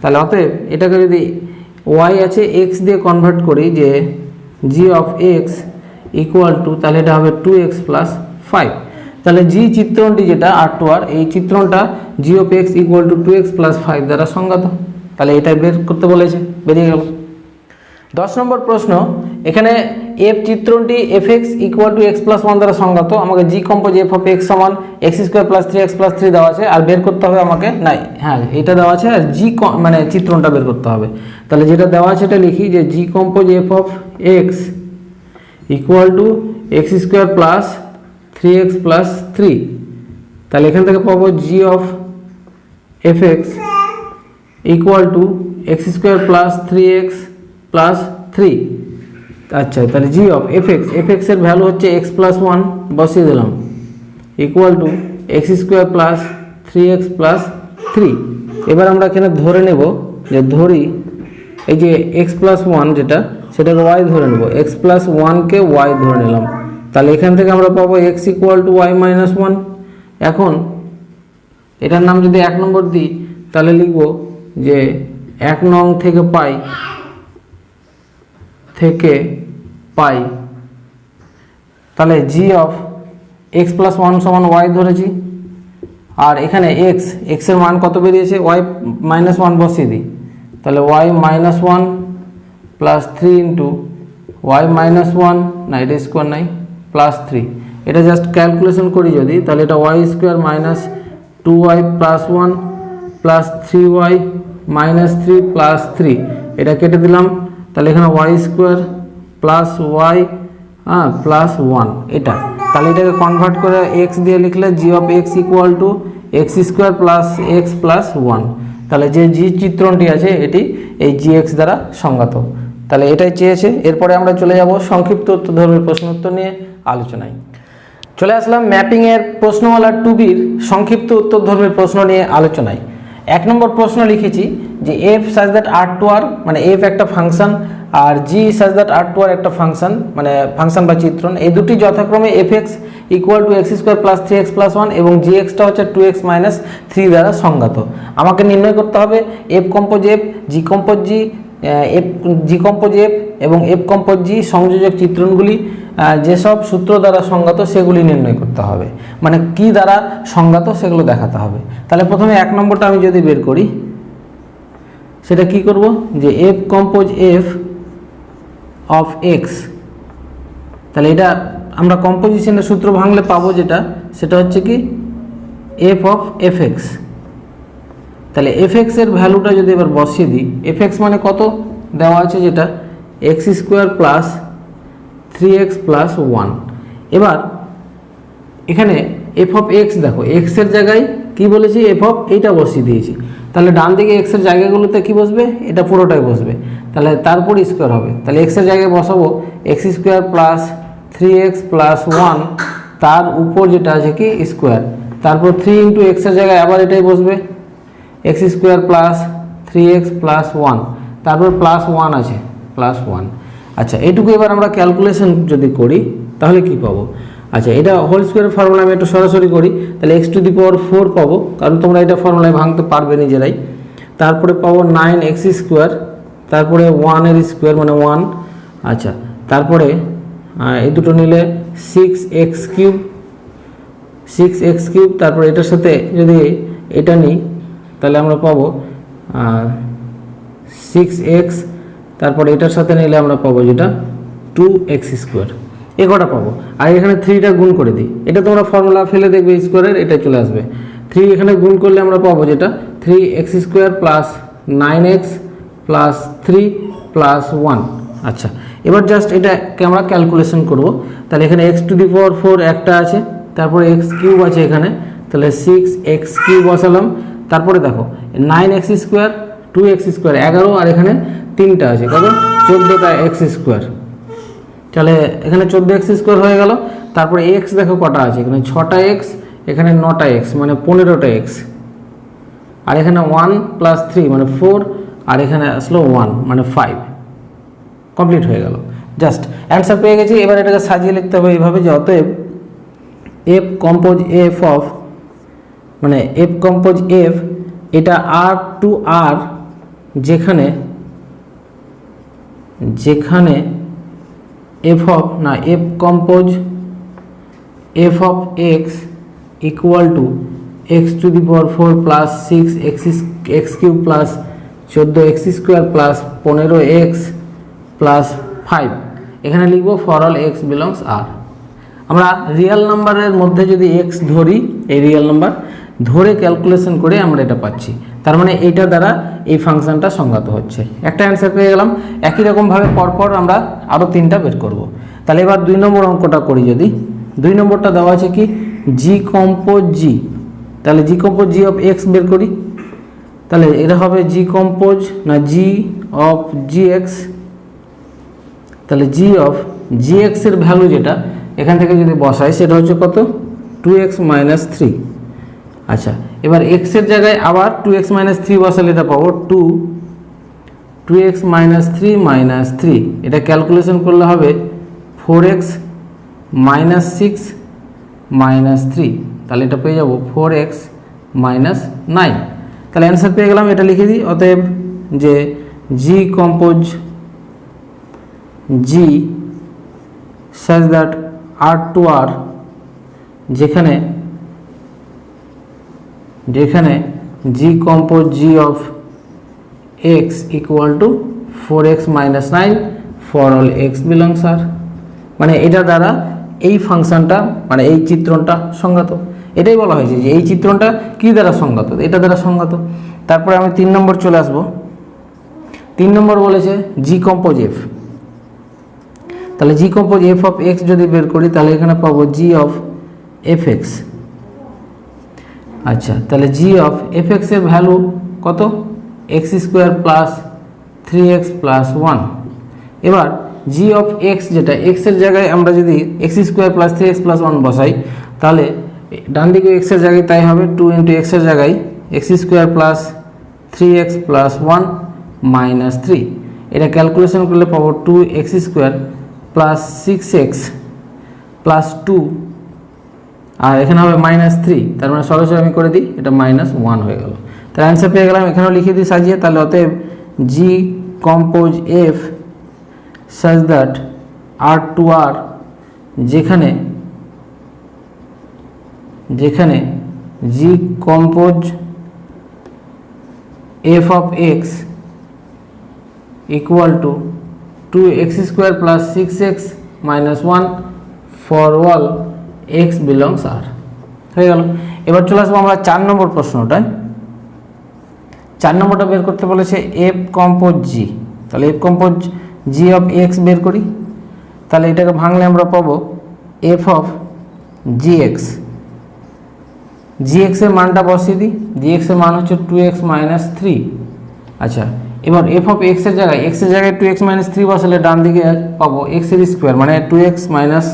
তাহলে অতএব এটাকে যদি y আছে x দিয়ে কনভার্ট করি যে g of x equal two, তাহলে এটা হবে 2x + 5। তাহলে জি চিত্রণটি যেটা R2R, এই চিত্রণটা g of x equal to 2x + 5 দ্বারা সংজ্ঞাত। তাহলে এটা বের করতে বলেছে, বেরিয়ে গেল। 10 নম্বর প্রশ্ন, এখানে f চিত্রণটি fx equal two x + 1 দ্বারা সংজ্ঞাত। আমাকে জি কম্পোজ f অফ x সমান x² + 3x + 3 দেওয়া আছে, আর বের করতে হবে আমাকে, নাই হ্যাঁ এটা দেওয়া আছে, আর জি মানে চিত্রণটা বের করতে হবে। তাহলে যেটা দেওয়া আছে এটা লিখি যে জি compose f of x equal two x² + 3x + 3। তাহলে এখান থেকে পাবো g of fx equal two x² + 3x + 3। আচ্ছা, তাহলে জি অফ fx এর ভ্যালু হচ্ছে x + 1 বসিয়ে দিলাম, ইকুয়াল টু x² + 3x + 3। এবার আমরা এখানে ধরে নেব যে ধরি এই যে x + 1 যেটা, সেটাকে y ধরে নেব, x + 1 কে y ধরে নিলাম। তাহলে এখান থেকে আমরা পাবো x ইকুয়াল টু y - 1। এখন এটার নাম যদি 1 নম্বর দিই, তাহলে লিখব যে 1 নং থেকে পাই, তাহলে g অফ x + 1 সমান y ধরেছি, আর এখানে x এর মান কত বেরিয়েছে, y - 1 বসিয়ে দিই, তাহলে y - 1 + 3 ইন্টু y - 1, না এটা স্কোয়ার নাই, +3, এটা জাস্ট ক্যালকুলেশন করি যদি, তাহলে এটা y² - 2y + 1 + 3y - 3 + 3, এটা কেটে দিলাম, তাহলে এখানে y² + y + 1 এটা। তাহলে এটাকে কনভার্ট করে x দিয়ে লিখলে g of x equal two x² + x + 1। তাহলে যে জি চিত্রণটি আছে এটি এই gx দ্বারা সংজ্ঞাত। তাহলে এটাই চেয়েছে। এরপরে আমরা চলে যাব সংক্ষিপ্ত উত্তরধর্মী প্রশ্ন উত্তর নিয়ে আলোচনায়। চলে আসলাম ম্যাপিংয়ের প্রশ্নমালা 2bর সংক্ষিপ্ত উত্তরধর্মী প্রশ্ন নিয়ে আলোচনায়। 1 নম্বর প্রশ্ন লিখেছি যে f such that R2R, মানে f একটা ফাংশন, আর g such that R2R একটা ফাংশন, মানে ফাংশন বা চিত্রণ, এই দুটি যথাক্রমে fx equal two x² + 3x + 1 এবং gxটা হচ্ছে 2x - 3 দ্বারা সংজ্ঞাত। আমাকে নির্ণয় করতে হবে f compose f, g compose g, g compose f এবং f কম্পোজ g সংযোজক চিত্রণগুলি যেসব সূত্র দ্বারা সংজ্ঞাত সেগুলি নির্ণয় করতে হবে, মানে কি দ্বারা সংজ্ঞাত সেগুলো দেখাতে হবে। তাহলে প্রথমে 1 নম্বরটা আমি যদি বের করি, সেটা কি করব যে f compose f of x, তাহলে এটা আমরা কম্পোজিশনের সূত্র ভাঙলে পাবো যেটা, সেটা হচ্ছে কি f অফ fx। তাহলে fx এর ভ্যালুটা যদি এবার বসিয়ে দিই, fx মানে কত দেওয়া আছে যেটা x² + 3x + 1। এবার এখানে f অফ x দেখো, x এর জায়গায় কি বলেছি, f অফ এইটা বসিয়ে দিয়েছি, তাহলে ডান দিকে x এর জায়গাগুলোতে কি বসবে, এটা পুরোটাই বসবে, তাহলে তারপর স্কোয়ার হবে। তাহলে x এর জায়গায় বসাবো x² + 3x + 1, তার উপর যেটা আছে কি স্কোয়ার, তারপর 3 ইন্টু x এর জায়গায় আবার এটাই বসবে x² + 3x + 1, তারপর +1 আছে, +1। আচ্ছা, এইটুকু এবার আমরা ক্যালকুলেশন যদি করি তাহলে কি পাবো। আচ্ছা, এটা হোল স্কোয়ারের ফর্মুলা আমি একটু সরাসরি করি, তাহলে x⁴ পাবো, কারণ তোমরা এটা ফর্মুলায় ভাঙতে পারবে নিজেরাই। তারপরে পাবো 9x², তারপরে 1 এর স্কোয়ার মানে 1। আচ্ছা, তারপরে এই দুটো নিলে 6x³, তারপরে এটার সাথে যদি এটা নিই তাহলে আমরা পাবো 6x, তারপরে এটার সাথে নিলে আমরা পাবো যেটা 2x², এ কটা পাবো। আর এখানে 3টা গুণ করে দিই, এটা তোমরা ফর্মুলা ফেলে দেখবে স্কোয়ারের, এটা চলে আসবে 3, এখানে গুণ করলে আমরা পাবো যেটা 3x² + 9x + 3 + 1। আচ্ছা, এবার জাস্ট এটাকে আমরা ক্যালকুলেশন করব। তাহলে এখানে x⁴ একটা আছে, তারপরে x³ আছে এখানে, তাহলে 6x³ বসালাম, তারপরে দেখো 9x², 2x², 11, আর এখানে 3টা আছে, কত 14টা x², তাহলে এখানে 14x² হয়ে গেল। তারপরে x দেখো কটা আছে, এখানে 6টা x, এখানে 9টা x মানে 15টা x, আর এখানে 1 + 3 মানে 4, আর এখানে আসলো 1 মানে 5। কমপ্লিট হয়ে গেল। জাস্ট অ্যান্সার পেয়ে গেছি। এবার এটাকে সাজিয়ে লিখতে হবে এইভাবে যে অতএব এফ কম্পোজ এফ অফ মানে এফ কম্পোজ এফ এটা আর টু আর যেখানে এফ অফ না F compose F of x equal to x to the power 4 plus 6 x cube plus 14 x square plus 15 x plus 5। এখানে লিখব for all x belongs আর। আমরা real নাম্বারের মধ্যে যদি x ধরি, এই রিয়েল নাম্বার ধরে ক্যালকুলেশন করে আমরা এটা পাচ্ছি, তার মানে এইটা দ্বারা এই ফাংশনটা সংজ্ঞাত হচ্ছে। একটা অ্যান্সার পেয়ে গেলাম। একই রকমভাবে পরপর আমরা আরও 3টা বের করব। তাহলে এবার 2 নম্বর অঙ্কটা করি। যদি 2 নম্বরটা দেওয়া আছে কি জি কম্পোজ জি, তাহলে g compose G of X বের করি। তাহলে এটা হবে জি কম্পোজ না জি অফ জি এক্স। তাহলে জি অফ জি এক্স এর ভ্যালু যেটা এখান থেকে যদি বসাই সেটা হচ্ছে কত 2x মাইনাস 3। আচ্ছা, এবার x এর জায়গায় আবার 2x মাইনাস 3 বসালে এটা পাবো 2x মাইনাস 3 মাইনাস 3। এটা ক্যালকুলেশন করলে হবে 4x মাইনাস 6 মাইনাস 3। তাহলে এটা পেয়ে যাব 4x মাইনাস 9। তাহলে অ্যান্সার পেয়ে গেলাম। এটা লিখে দিই। অতএব যে জি compose G such that r to r যেখানে g compose g of x equal to 4x minus 9 for all x belongs r। মানে এটা দ্বারা এই ফাংশনটা মানে এই চিত্রণটা সংজ্ঞাত। এটাই বলা হয়েছে যে এই চিত্রণটা কি দ্বারা সংজ্ঞাত, এটা দ্বারা সংজ্ঞাত। তারপরে আমি 3 নম্বর চলে আসব। 3 নম্বর বলেছে জি কম্পোজ এফ। তাহলে g compose F of x যদি বের করি তাহলে এখানে পাবো জি অফ এফ এক্স। আচ্ছা, তাহলে জি অফ এফ এক্স এর ভ্যালু কত x square plus 3x plus 1। এবার জি অফ এক্স যেটা এক্স এর জায়গায় আমরা যদি x square plus 3x plus 1 বসাই তাহলে ডান দিকে এক্স এর জায়গায় তাই হবে 2 ইন্টু এক্স এর জায়গায় x square plus 3x plus 1 minus 3। এটা ক্যালকুলেশন করলে পাবো 2x square plus 6x plus 2 আর এখানে হবে মাইনাস 3। তার মানে সরাসরি আমি করে দিই, এটা মাইনাস 1 হয়ে গেল। তাহলে অ্যান্সার পেয়ে গেলাম। এখানেও লিখে দিই সাজিয়ে। তাহলে অতএব g compose f such that R to R যেখানে g compose F of x equal to 2x square plus 6x minus 1 for all x belongs R. হয়ে গেল। এবার চলে আসবো আমরা 4 নম্বর প্রশ্নটায়। 4 নম্বরটা বের করতে বলেছে এফ কম্পোজ জি। তাহলে F compose G of X বের করি। তাহলে এটাকে ভাঙলে আমরা পাবো F of G X. G x এর মানটা বসিয়ে দিই। জি এক্স এর মান হচ্ছে 2x মাইনাস 3। আচ্ছা, এবার এফ অফ এক্স এর জায়গায় 2x মাইনাস 3 বসালে ডান দিকে পাবো এক্স এর স্কোয়ার মানে 2x মাইনাস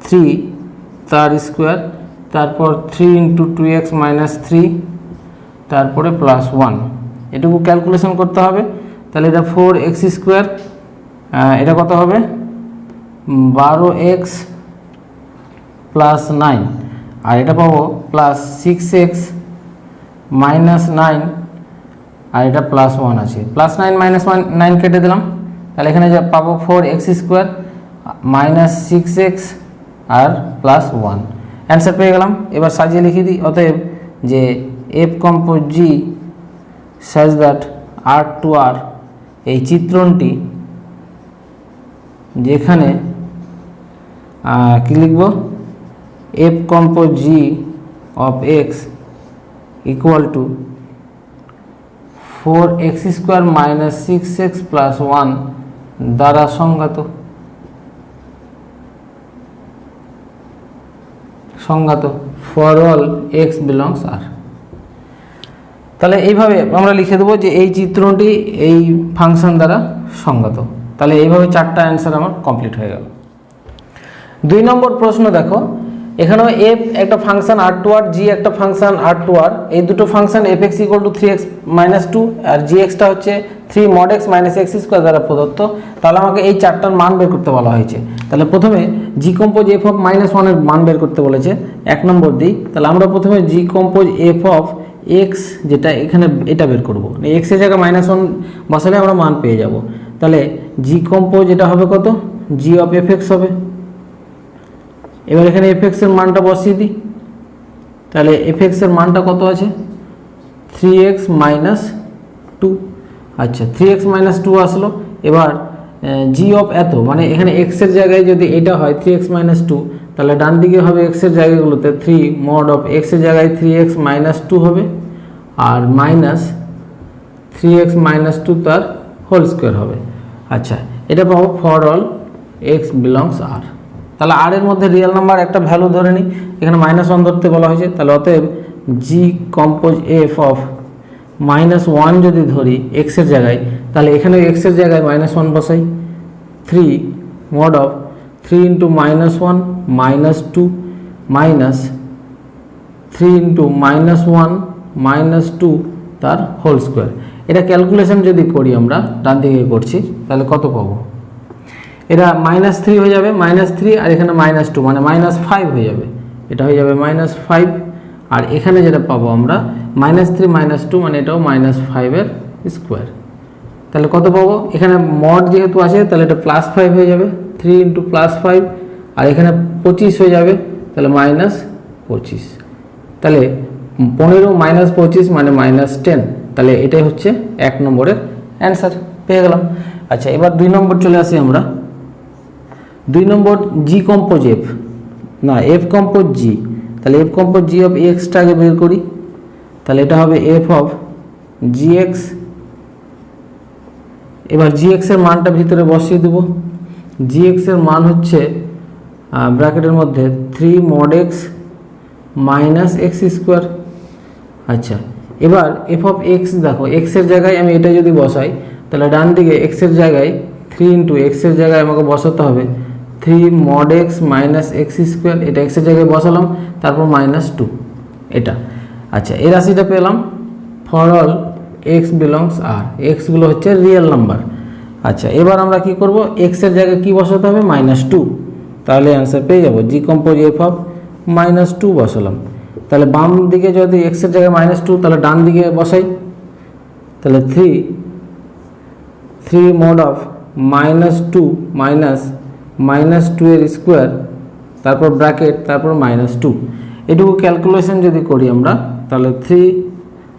3 তার স্কোয়ার, তারপর 3 ইন্টু 2x মাইনাস 3 তারপরে প্লাস 1। এটুকু ক্যালকুলেশন করতে হবে। তাহলে এটা 4x স্কোয়ার, এটা কত হবে 12x প্লাস 9 আর এটা পাবো প্লাস 6x মাইনাস 9 আর এটা প্লাস 1 আছে। প্লাস 9 মাইনাস 9 কেটে দিলাম। তাহলে এখানে যা পাবো 4x স্কোয়ার মাইনাস 6x আর প্লাস 1। অ্যান্সার পেয়ে গেলাম। এবার সাজিয়ে লিখে দিই। অতএব যে এফ কম্পোজ জি সাজ দ্যাট আর টু আর এই চিত্রণটি যেখানে কি লিখব F compose G of x equal two 4x square minus 6x plus 1 দ্বারা সংজ্ঞাত ফর অল এক্স বিলংস আর। তাহলে এইভাবে আমরা লিখে দেবো যে এই চিত্রটি এই ফাংশন দ্বারা সংজ্ঞাত। তাহলে এইভাবে 4টা অ্যান্সার আমার কমপ্লিট হয়ে গেল। 2 নম্বর প্রশ্ন দেখো এখানেও এফ একটা ফাংশন আর টু আর, জি একটা ফাংশন আর টু আর, এই দুটো function f x equal to 3x - 2 আর জি এক্সটা হচ্ছে 3 mod x - x স্কোয়ার দ্বারা প্রদত্ত। তাহলে আমাকে এই চারটার মান বের করতে বলা হয়েছে। তাহলে প্রথমে জি কম্পোজ এফ অফ -1 এর মান বের করতে বলেছে, 1 নম্বর দিই। তাহলে আমরা প্রথমে জি কম্পোজ এফ অফ এক্স, যেটা এখানে এটা বের করবো, এক্স এর জায়গায় -1 বসালে আমরা মান পেয়ে যাব। তাহলে জি কম্পোজ এটা হবে কত, জি অফ এফ এক্স হবে। এবার এখানে এফ এক্স এর মানটা বসিয়ে দিই। তাহলে এফ এক্স এর মানটা কত আছে, 3x - 2। আচ্ছা, 3x - 2 আসলো। এবার জি অফ এত, মানে এখানে এক্স এর জায়গায় যদি এটা হয় 3x - 2, তাহলে ডান দিকে হবে এক্স এর জায়গাগুলোতে 3 mod অফ এক্স এর জায়গায় 3x - 2 হবে, আর -3x - 2 তার হোল স্কোয়ার হবে। আচ্ছা, এটা পাবো for all x belongs r। তাহলে আর এর মধ্যে রিয়েল নাম্বার একটা ভ্যালু ধরে নিই, এখানে -1 ধরতে বলা হয়েছে। তাহলে অতএব জি কম্পোজ এফ অফ -1 যদি ধরি এক্স এর জায়গায়, তাহলে এখানে এক্স এর জায়গায় -1 বসাই, 3 mod অফ 3 × -1 - 2 মাইনাস 3 × -1 - 2 তার হোল স্কোয়ার। এটা ক্যালকুলেশন যদি করি আমরা, ডান দিকে করছি, তাহলে কত পাবো, এটা -3 হয়ে যাবে, -3 আর এখানে -2 মানে -5 হয়ে যাবে, এটা হয়ে যাবে -5। আর এখানে যেটা পাবো আমরা -3 - 2 মানে এটাও -5 এর স্কোয়ার। তাহলে কত পাবো, এখানে মড যেহেতু আছে তাহলে এটা +5 হয়ে যাবে, 3 × +5, আর এখানে 25 হয়ে যাবে, তাহলে -25। তাহলে 15 - 25 মানে -10। তাহলে এটাই হচ্ছে 1 নম্বরের অ্যান্সার, পেয়ে গেলাম। আচ্ছা, এবার 2 নম্বর চলে আসি আমরা। 2 নম্বর জি কম্পোজ এফ, না এফ কম্পোজ জি। তাহলে F compose G of extra আগে বের করি। তাহলে এটা হবে এফ অফ জি এক্স। এবার জি এক্সের মানটা ভিতরে বসিয়ে দেবো। জি এক্সের মান হচ্ছে ব্র্যাকেটের মধ্যে 3 mod x - x স্কোয়ার। আচ্ছা, এবার এফ অফ এক্স দেখো, এক্সের জায়গায় আমি এটা যদি বসাই, তাহলে ডান দিকে এক্সের জায়গায় 3 × x এর জায়গায় আমাকে বসাতে হবে 3 mod x - x স্কোয়ার। এটা এক্সের জায়গায় বসালাম, তারপর -2 এটা। আচ্ছা, এই রাশিটা পেলাম ফর অল এক্স বিলংস আর, এক্সগুলো হচ্ছে রিয়েল নাম্বার। আচ্ছা, এবার আমরা কি করব, এক্সের জায়গায় কি বসাতে হবে, -2। তাহলে অ্যান্সার পেয়ে যাব জি কম্পোজ এফ অফ -2 বসালাম। তাহলে বাম দিকে যদি এক্সের জায়গায় -2, তাহলে ডান দিকে বসাই। তাহলে 3 mod অফ -2 -2 এর স্কোয়ার, তারপর ব্র্যাকেট, তারপর -2। এটুকু ক্যালকুলেশন যদি করি আমরা, তাহলে 3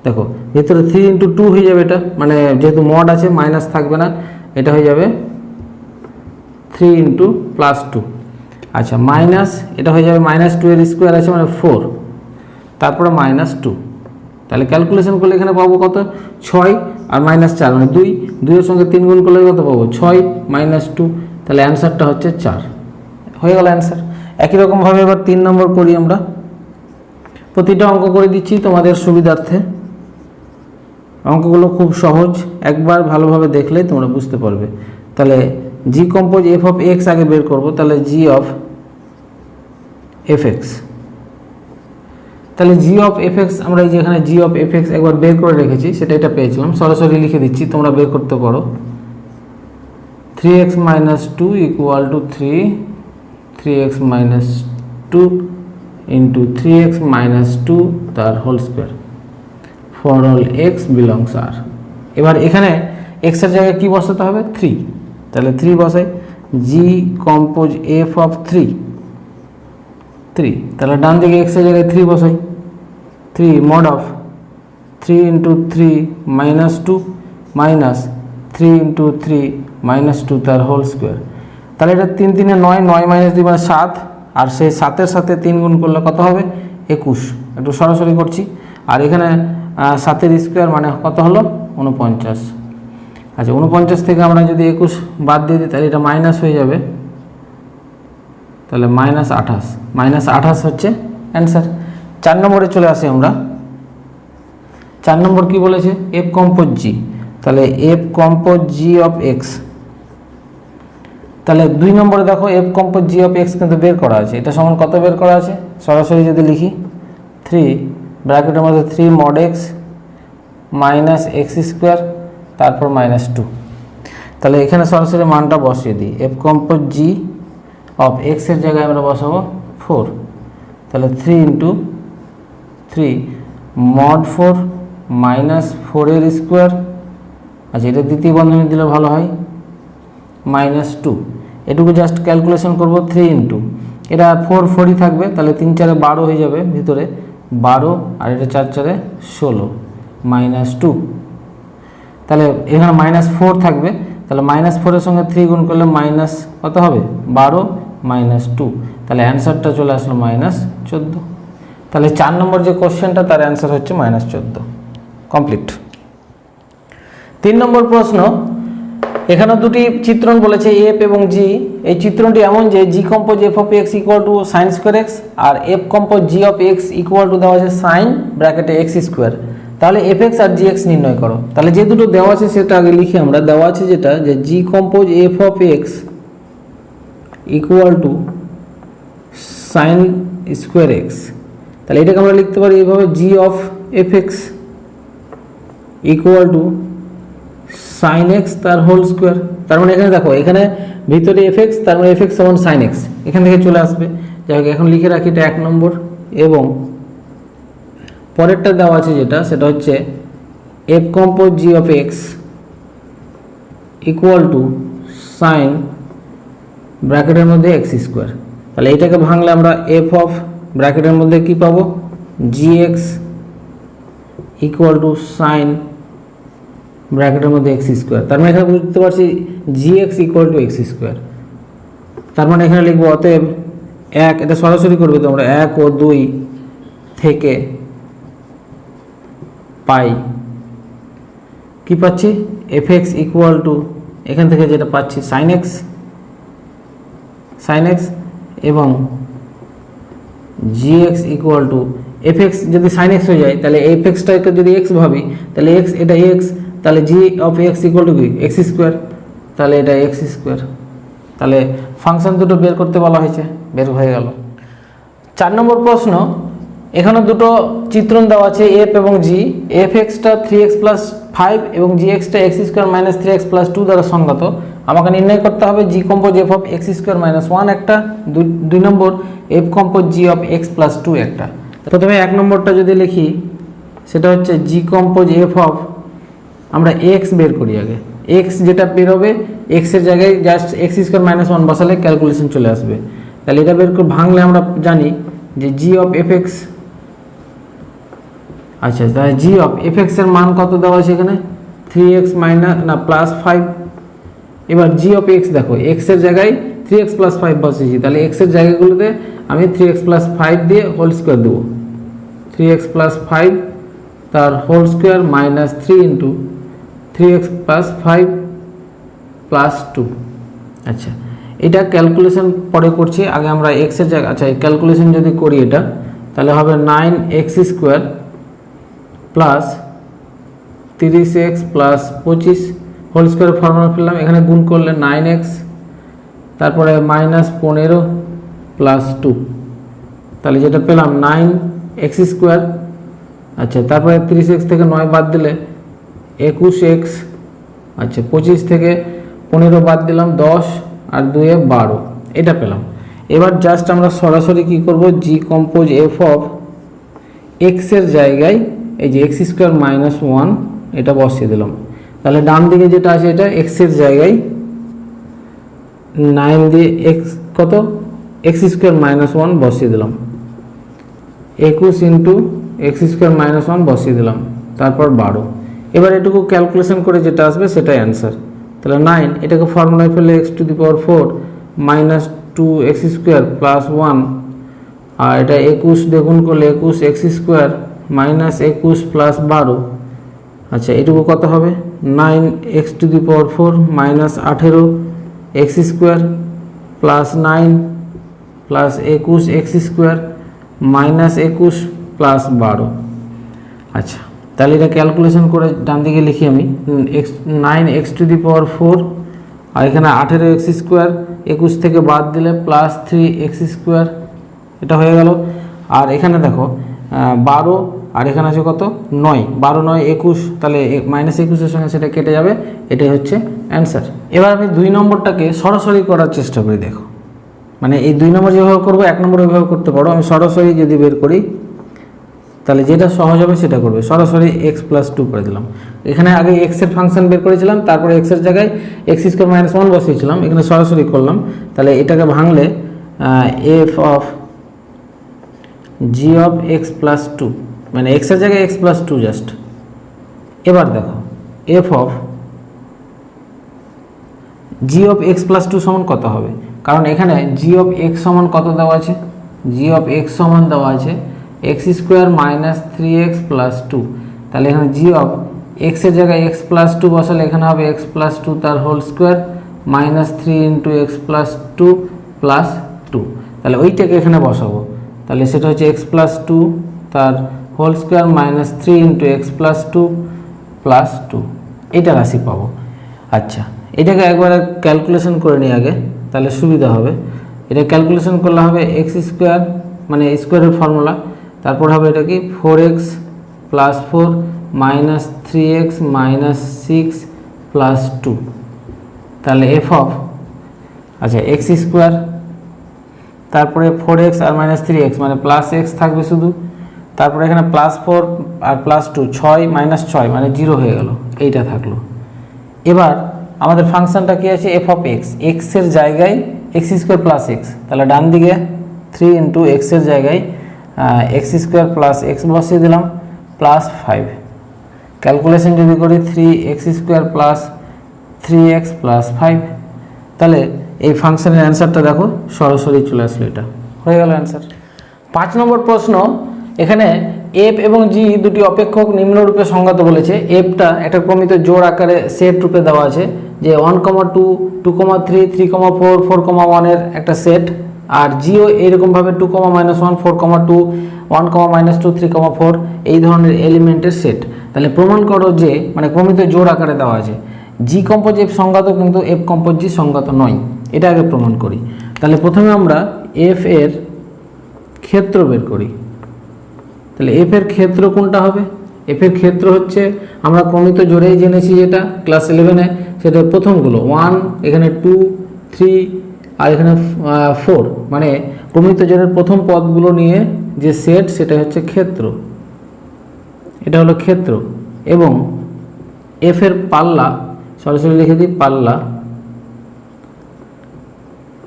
দেখো ভিতরে 3 × 2 হয়ে যাবে, এটা মানে যেহেতু মড আছে মাইনাস থাকবে না, এটা হয়ে যাবে 3 × +2। আচ্ছা, মাইনাস এটা হয়ে যাবে -2 এর স্কোয়ার আছে মানে 4, তারপরে -2। তাহলে ক্যালকুলেশন করলে এখানে পাবো কত, 6 আর -4 মানে 2, 2 এর সঙ্গে 3 গুণ করলে কত পাবো, 6 - 2। তাহলে অ্যান্সারটা হচ্ছে 4, হয়ে গেল অ্যান্সার। একই রকমভাবে এবার 3 নম্বর করি আমরা। প্রতিটা অঙ্ক করে দিচ্ছি তোমাদের সুবিধার্থে। অঙ্কগুলো খুব সহজ, একবার ভালোভাবে দেখলেই তোমরা বুঝতে পারবে। তাহলে g compose F of x আগে বের করব। তাহলে জি অফ এফ এক্স, তাহলে জি অফ এফ এক্স আমরা এই যে এখানে জি অফ এফ এক্স একবার বের করে রেখেছি, সেটা এটা পেয়েছিলাম, সরাসরি লিখে দিচ্ছি, তোমরা বের করতে পারো। 3x - 2 = 3x - 2 × 3x - 2 তার whole square for all x belongs R. এবার এখানে এক্স এর জায়গায় কি বসাতে হবে, 3। তাহলে 3 বসাই, জি কম্পোজ এফ অফ 3। তাহলে ডান দিকে এক্স এর জায়গায় 3 বসাই, 3 mod অফ 3 × 3 - 2 মাইনাস 3 × 3 - 2 তার হোল স্কোয়ার। তাহলে এটা 3 3 9, 9 - 2 মানে 7, আর সেই 7-এর সাথে 3 গুণ করলে কত হবে, 21। একটু সরাসরি করছি, আর এখানে 7-এর স্কোয়ার মানে কত হলো, 49। আচ্ছা, 49 থেকে আমরা যদি 21 বাদ দিয়ে দিই, তাহলে এটা মাইনাস হয়ে যাবে, তাহলে -28, -28 হচ্ছে অ্যান্সার। 4 নম্বরে চলে আসি আমরা। 4 নম্বর কি বলেছে, এফ কম্পোজ জি। তাহলে F compose G of x. তাহলে 2 নম্বরে দেখো F compose G of x কিন্তু বের করা আছে, এটা সমান কত বের করা আছে, সরাসরি যদি লিখি 3 ব্র্যাকেটের মধ্যে 3 mod x minus x square তারপর -2। তাহলে এখানে সরাসরি মানটা বসিয়ে দিই, F compose G of x এর জায়গায় আমরা বসাবো 4, তাহলে 3 × 3 mod 4 -4 এর স্কোয়ার, আচ্ছা এটা দ্বিতীয় বন্ধনী দিলে ভালো হয়, -2। এটুকু জাস্ট ক্যালকুলেশন করব 3 × এটা 4 4ই থাকবে, তাহলে 3 4 12 হয়ে যাবে ভিতরে 12, আর এটা 4 4 16 -2। তাহলে এখানে -4 থাকবে, তাহলে -4 এর সঙ্গে 3 গুণ করলে মাইনাস কত হবে 12 -2, তাহলে অ্যান্সারটা চলে আসলো -14। তাহলে 4 নম্বর যে কোশ্চেনটা তার অ্যান্সার হচ্ছে -14। কমপ্লিট। 3 নম্বর প্রশ্ন, এখানে দুটি চিত্রণ বলেছে এফ এবং জি। এই চিত্রণটি এমন যে জি compose F of x equal to sine square x, আর f compose G of x equal to দেওয়া আছে সাইন ব্র্যাকেটে এক্স স্কোয়ার। তাহলে এফ এক্স আর জি এক্স নির্ণয় করো। তাহলে যে দুটো দেওয়া আছে সেটা আগে লিখি আমরা। দেওয়া আছে যেটা যে জি compose F of x equal to sine square x, তাহলে এটাকে আমরা লিখতে পারি এইভাবে, g of F x equal to sine x তার হোল স্কোয়ার। তার মানে এখানে দেখো, এখানে ভিতরে এফ এক্স, তার মানে এফ এক্স সমান সাইন এক্স, এখান থেকে চলে আসবে। যাই হোক, এখন লিখে রাখি এটা 1 নম্বর। এবং পরেরটা দেওয়া আছে যেটা, সেটা হচ্ছে f compose G of x equal to sine ব্র্যাকেটের মধ্যে এক্স স্কোয়ার। তাহলে এটাকে ভাঙলে আমরা এফ অফ ব্র্যাকেটের মধ্যে কি পাবো, g x equal to sine ব্র্যাকেটের মধ্যে এক্স স্কোয়ার। তার মানে এখানে বুঝতে পারছি g x equal to x square. তার মানে এখানে লিখবো অতএব 1, এটা সরাসরি করবে তোমরা, 1 ও 2 থেকে পাই কি পাচ্ছি, এফ এক্স ইকুয়াল টু, এখান থেকে যেটা পাচ্ছি সাইন এক্স এবং g x equal to f x. যদি সাইন এক্স হয়ে যায় তাহলে এফ এক্সটাকে যদি এক্স ভাবি তাহলে এক্স, এটা এক্স, তাহলে g of x equal to কি এক্স স্কোয়ার, তাহলে এটা এক্স স্কোয়ার। তাহলে ফাংশন দুটো বের করতে বলা হয়েছে, বের হয়ে গেল। 4 নম্বর প্রশ্ন, এখানে দুটো চিত্রণ দেওয়া আছে এফ এবং জি। এফ এক্সটা 3x + 5 এবং জি এক্সটা এক্স স্কোয়ার মাইনাস 3x + 2 দ্বারা সংগত। আমাকে নির্ণয় করতে হবে g compose F of x square minus 1 একটা, 2 number f compose G of x plus 2 একটা। প্রথমে 1 নম্বরটা যদি লিখি, সেটা হচ্ছে জি কম্পোজ এফ অফ, আমরা এক্স বের করি আগে। এক্স যেটা বেরোবে, এক্সের জায়গায় জাস্ট এক্স স্কোয়ার মাইনাস 1 বসালে ক্যালকুলেশন চলে আসবে। তাহলে এটা বের করে ভাঙলে আমরা জানি যে জি অফ এফ এক্স, আচ্ছা তাহলে জি অফ এফ এক্স এর মান কত দেওয়া আছে এখানে, 3x মাইনাস না প্লাস 5। এবার জি অফ এক্স দেখো, এক্স এর জায়গায় 3x + 5 বসিয়েছি, তাহলে এক্স এর জায়গাগুলোতে আমি 3x + 5 দিয়ে হোল স্কোয়ার দেবো, 3x + 5 তার হোল স্কোয়ার মাইনাস 3 × 3x + 5 + 2। আচ্ছা, এটা ক্যালকুলেশন পরে করছি, আগে আমরা এক্স এর জায়গা, আচ্ছা এই ক্যালকুলেশন যদি করি এটা, তাহলে হবে 9x square plus 30x plus 25 whole square formula ফেললাম। এখানে গুণ করলে 9x, তারপরে -15 প্লাস 2, তাহলে যেটা পেলাম 9x স্কোয়ার। আচ্ছা, তারপরে 30x থেকে 9 বাদ দিলে 21x, আচ্ছা 25 থেকে 15 বাদ দিলাম 10, আর 2 এ 12, এটা পেলাম। এবার জাস্ট আমরা সরাসরি কি করব, জি কম্পোজ এফ অফ এক্স এর জায়গায় এই যে এক্স স্কোয়ার মাইনাস 1 এটা বসিয়ে দিলাম। তাহলে ডান দিকে যেটা আছে এটা এক্স এর জায়গায় 9 দিয়ে এক্স কত, এক্স স্কোয়ার মাইনাস 1 বসিয়ে দিলাম, 21 × এক্স স্কোয়ার মাইনাস 1 বসিয়ে দিলাম, তারপর 12। এবার এটুকু ক্যালকুলেশন করে যেটা আসবে সেটাই অ্যান্সার। তাহলে 9, এটাকে ফর্মুলায় ফেলে x⁴ minus 2x square plus 1, আর এটা 21 দিয়ে গুণ করলে 21x স্কোয়ার মাইনাস 21 প্লাস 12। আচ্ছা, এটুকু কত হবে, 9x⁴ minus 18x square plus 9 plus 21x square minus 21 plus 12। আচ্ছা, তাহলে এটা ক্যালকুলেশন করে ডান দিকে লিখি আমি, 9x⁴ আর এখানে 18x স্কোয়ার, 21 থেকে বাদ দিলে প্লাস 3x স্কোয়ার, এটা হয়ে গেল। আর এখানে দেখো 12 আর এখানে আছে কত 9, 12 9 21, তাহলে -21-এর সঙ্গে সেটা কেটে যাবে। এটাই হচ্ছে অ্যান্সার। এবার আমি 2 নম্বরটাকে সরাসরি করার চেষ্টা করি। দেখো মানে এই 2 নম্বর যেভাবে করবো 1 নম্বর ওইভাবে করতে পারো। আমি সরাসরি যদি বের করি তাহলে যেটা সহজ হবে সেটা করবে। সরাসরি x+2 করে দিলাম। এখানে আগে x এর ফাংশন বের করেছিলাম, তারপরে x এর জায়গায় x² - 1 বসিয়েছিলাম। এখানে সরাসরি করলাম। তাহলে এটাকে ভাঙলে f of g of x+2, মানে x এর জায়গায় x+2 জাস্ট। এবার দেখো f of g of x+2 সমান কত হবে, কারণ এখানে g অফ x সমান কত দেওয়া আছে, g অফ x সমান দেওয়া আছে x² - 3x + 2। তাহলে এখানে g অফ x এর জায়গায় x+2 বসালে এখানে হবে x+2 তার হোল স্কোয়ার -3 × x+2 + 2। তাহলে ওইটাকে এখানে বসাবো। তাহলে সেটা হচ্ছে x+2 তার হোল স্কোয়ার -3 × x+2 + 2, এইটা রাশি পাবো। আচ্ছা, এটাকে একবার ক্যালকুলেশন করে নিই আগে, তাহলে সুবিধা হবে। এটা ক্যালকুলেশন করলে হবে x² মানে স্কোয়ারের ফর্মুলা, তারপর হবে এটা কি 4x + 4 -3x - 6 + 2। তাহলে f অফ আচ্ছা x², তারপরে 4x আর -3x মানে +x থাকবে শুধু, তারপরে এখানে +4 আর +2 6 - 6 মানে 0 হয়ে গেল, এইটা থাকলো। এবার আমাদের ফাংশনটা কি আছে f অফ x, x এর জায়গায় x² + x, তাহলে ডান দিকে 3 × x এর জায়গায় x² + x বসিয়ে দিলাম +5। ক্যালকুলেশন যদি করি 3x² + 3x + 5, তাহলে এই ফাংশনের অ্যান্সারটা দেখো সরাসরি চলে আসলো, এটা হয়ে গেল অ্যান্সার। 5 নম্বর প্রশ্ন, এখানে f এবং g দুটি অপেক্ষক নিম্নরূপে সংজ্ঞাত বলেছে। fটা একটা ক্রমিত জোড় আকারে সেট রূপে দেওয়া আছে, যে 1, 2, 2, 3, 3, 4, 4, 1 এর একটা সেট, আর জিও এইরকমভাবে 2, -1, 4, 2, 1, -2, 3, 4 এই ধরনের এলিমেন্টের সেট। তাহলে প্রমাণ করো যে মানে ক্রমিত জোড় আকারে দেওয়া আছে জি কম্পোজ এফ সংজ্ঞাত কিন্তু এফ কম্পোজ জি সংজ্ঞাত নয়, এটা আগে প্রমাণ করি। তাহলে প্রথমে আমরা এফ এর ক্ষেত্র বের করি। তাহলে এফ এর ক্ষেত্র কোনটা হবে, এফ এর ক্ষেত্র হচ্ছে আমরা ক্রমিত জোড়েই জেনেছি যেটা ক্লাস 11-এ, সেটা প্রথমগুলো 1, এখানে 2, 3 আর এখানে 4, মানে ক্রমিত জোড়ের প্রথম পদগুলো নিয়ে যে সেট সেটা হচ্ছে ক্ষেত্র, এটা হলো ক্ষেত্র। এবং এফ এর পাল্লা সরাসরি লিখে দিই,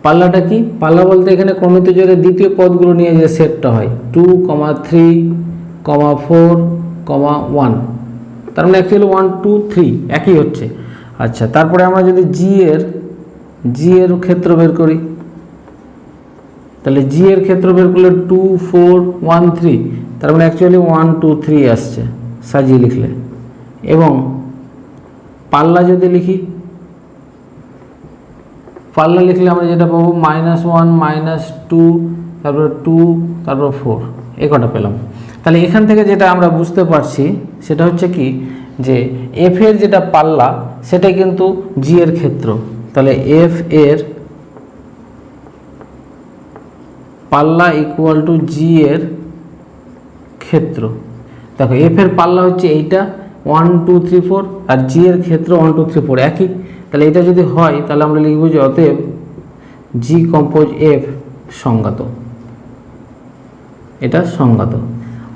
পাল্লাটা কি, পাল্লা বলতে এখানে ক্রমিত জোড়ের দ্বিতীয় পদগুলো নিয়ে যে সেটটা হয় 2, 3, 4, 1, তার মানে অ্যাকচুয়ালি 1, 2, 3 একই হচ্ছে। আচ্ছা, তারপরে আমরা যদি জি এর ক্ষেত্র বের করি, তাহলে জি এর ক্ষেত্র বের করলে 2, 4, 1, 3, তার মানে অ্যাকচুয়ালি 1, 2, 3 আসছে সাজিয়ে লিখলে। এবং পাল্লা যদি লিখি, পাল্লা লিখলে আমরা যেটা পাবো -1, -2, তারপর 2, তারপর 4, এই কটা পেলাম। তাহলে এখান থেকে যেটা আমরা বুঝতে পারছি সেটা হচ্ছে কি, যে এফ এর যেটা পাল্লা সেটা কিন্তু জি এর ক্ষেত্র। তাহলে এফ এর পাল্লা ইকুয়াল টু জি এর ক্ষেত্র। দেখো এফ এর পাল্লা হচ্ছে এইটা 1, 2, 3, 4, আর জি এর ক্ষেত্র 1, 2, 3, 4 একই। তাহলে এটা যদি হয় তাহলে আমরা লিখব যে অতএব জি কম্পোজ এফ সংজ্ঞাত, এটা সংজ্ঞাত।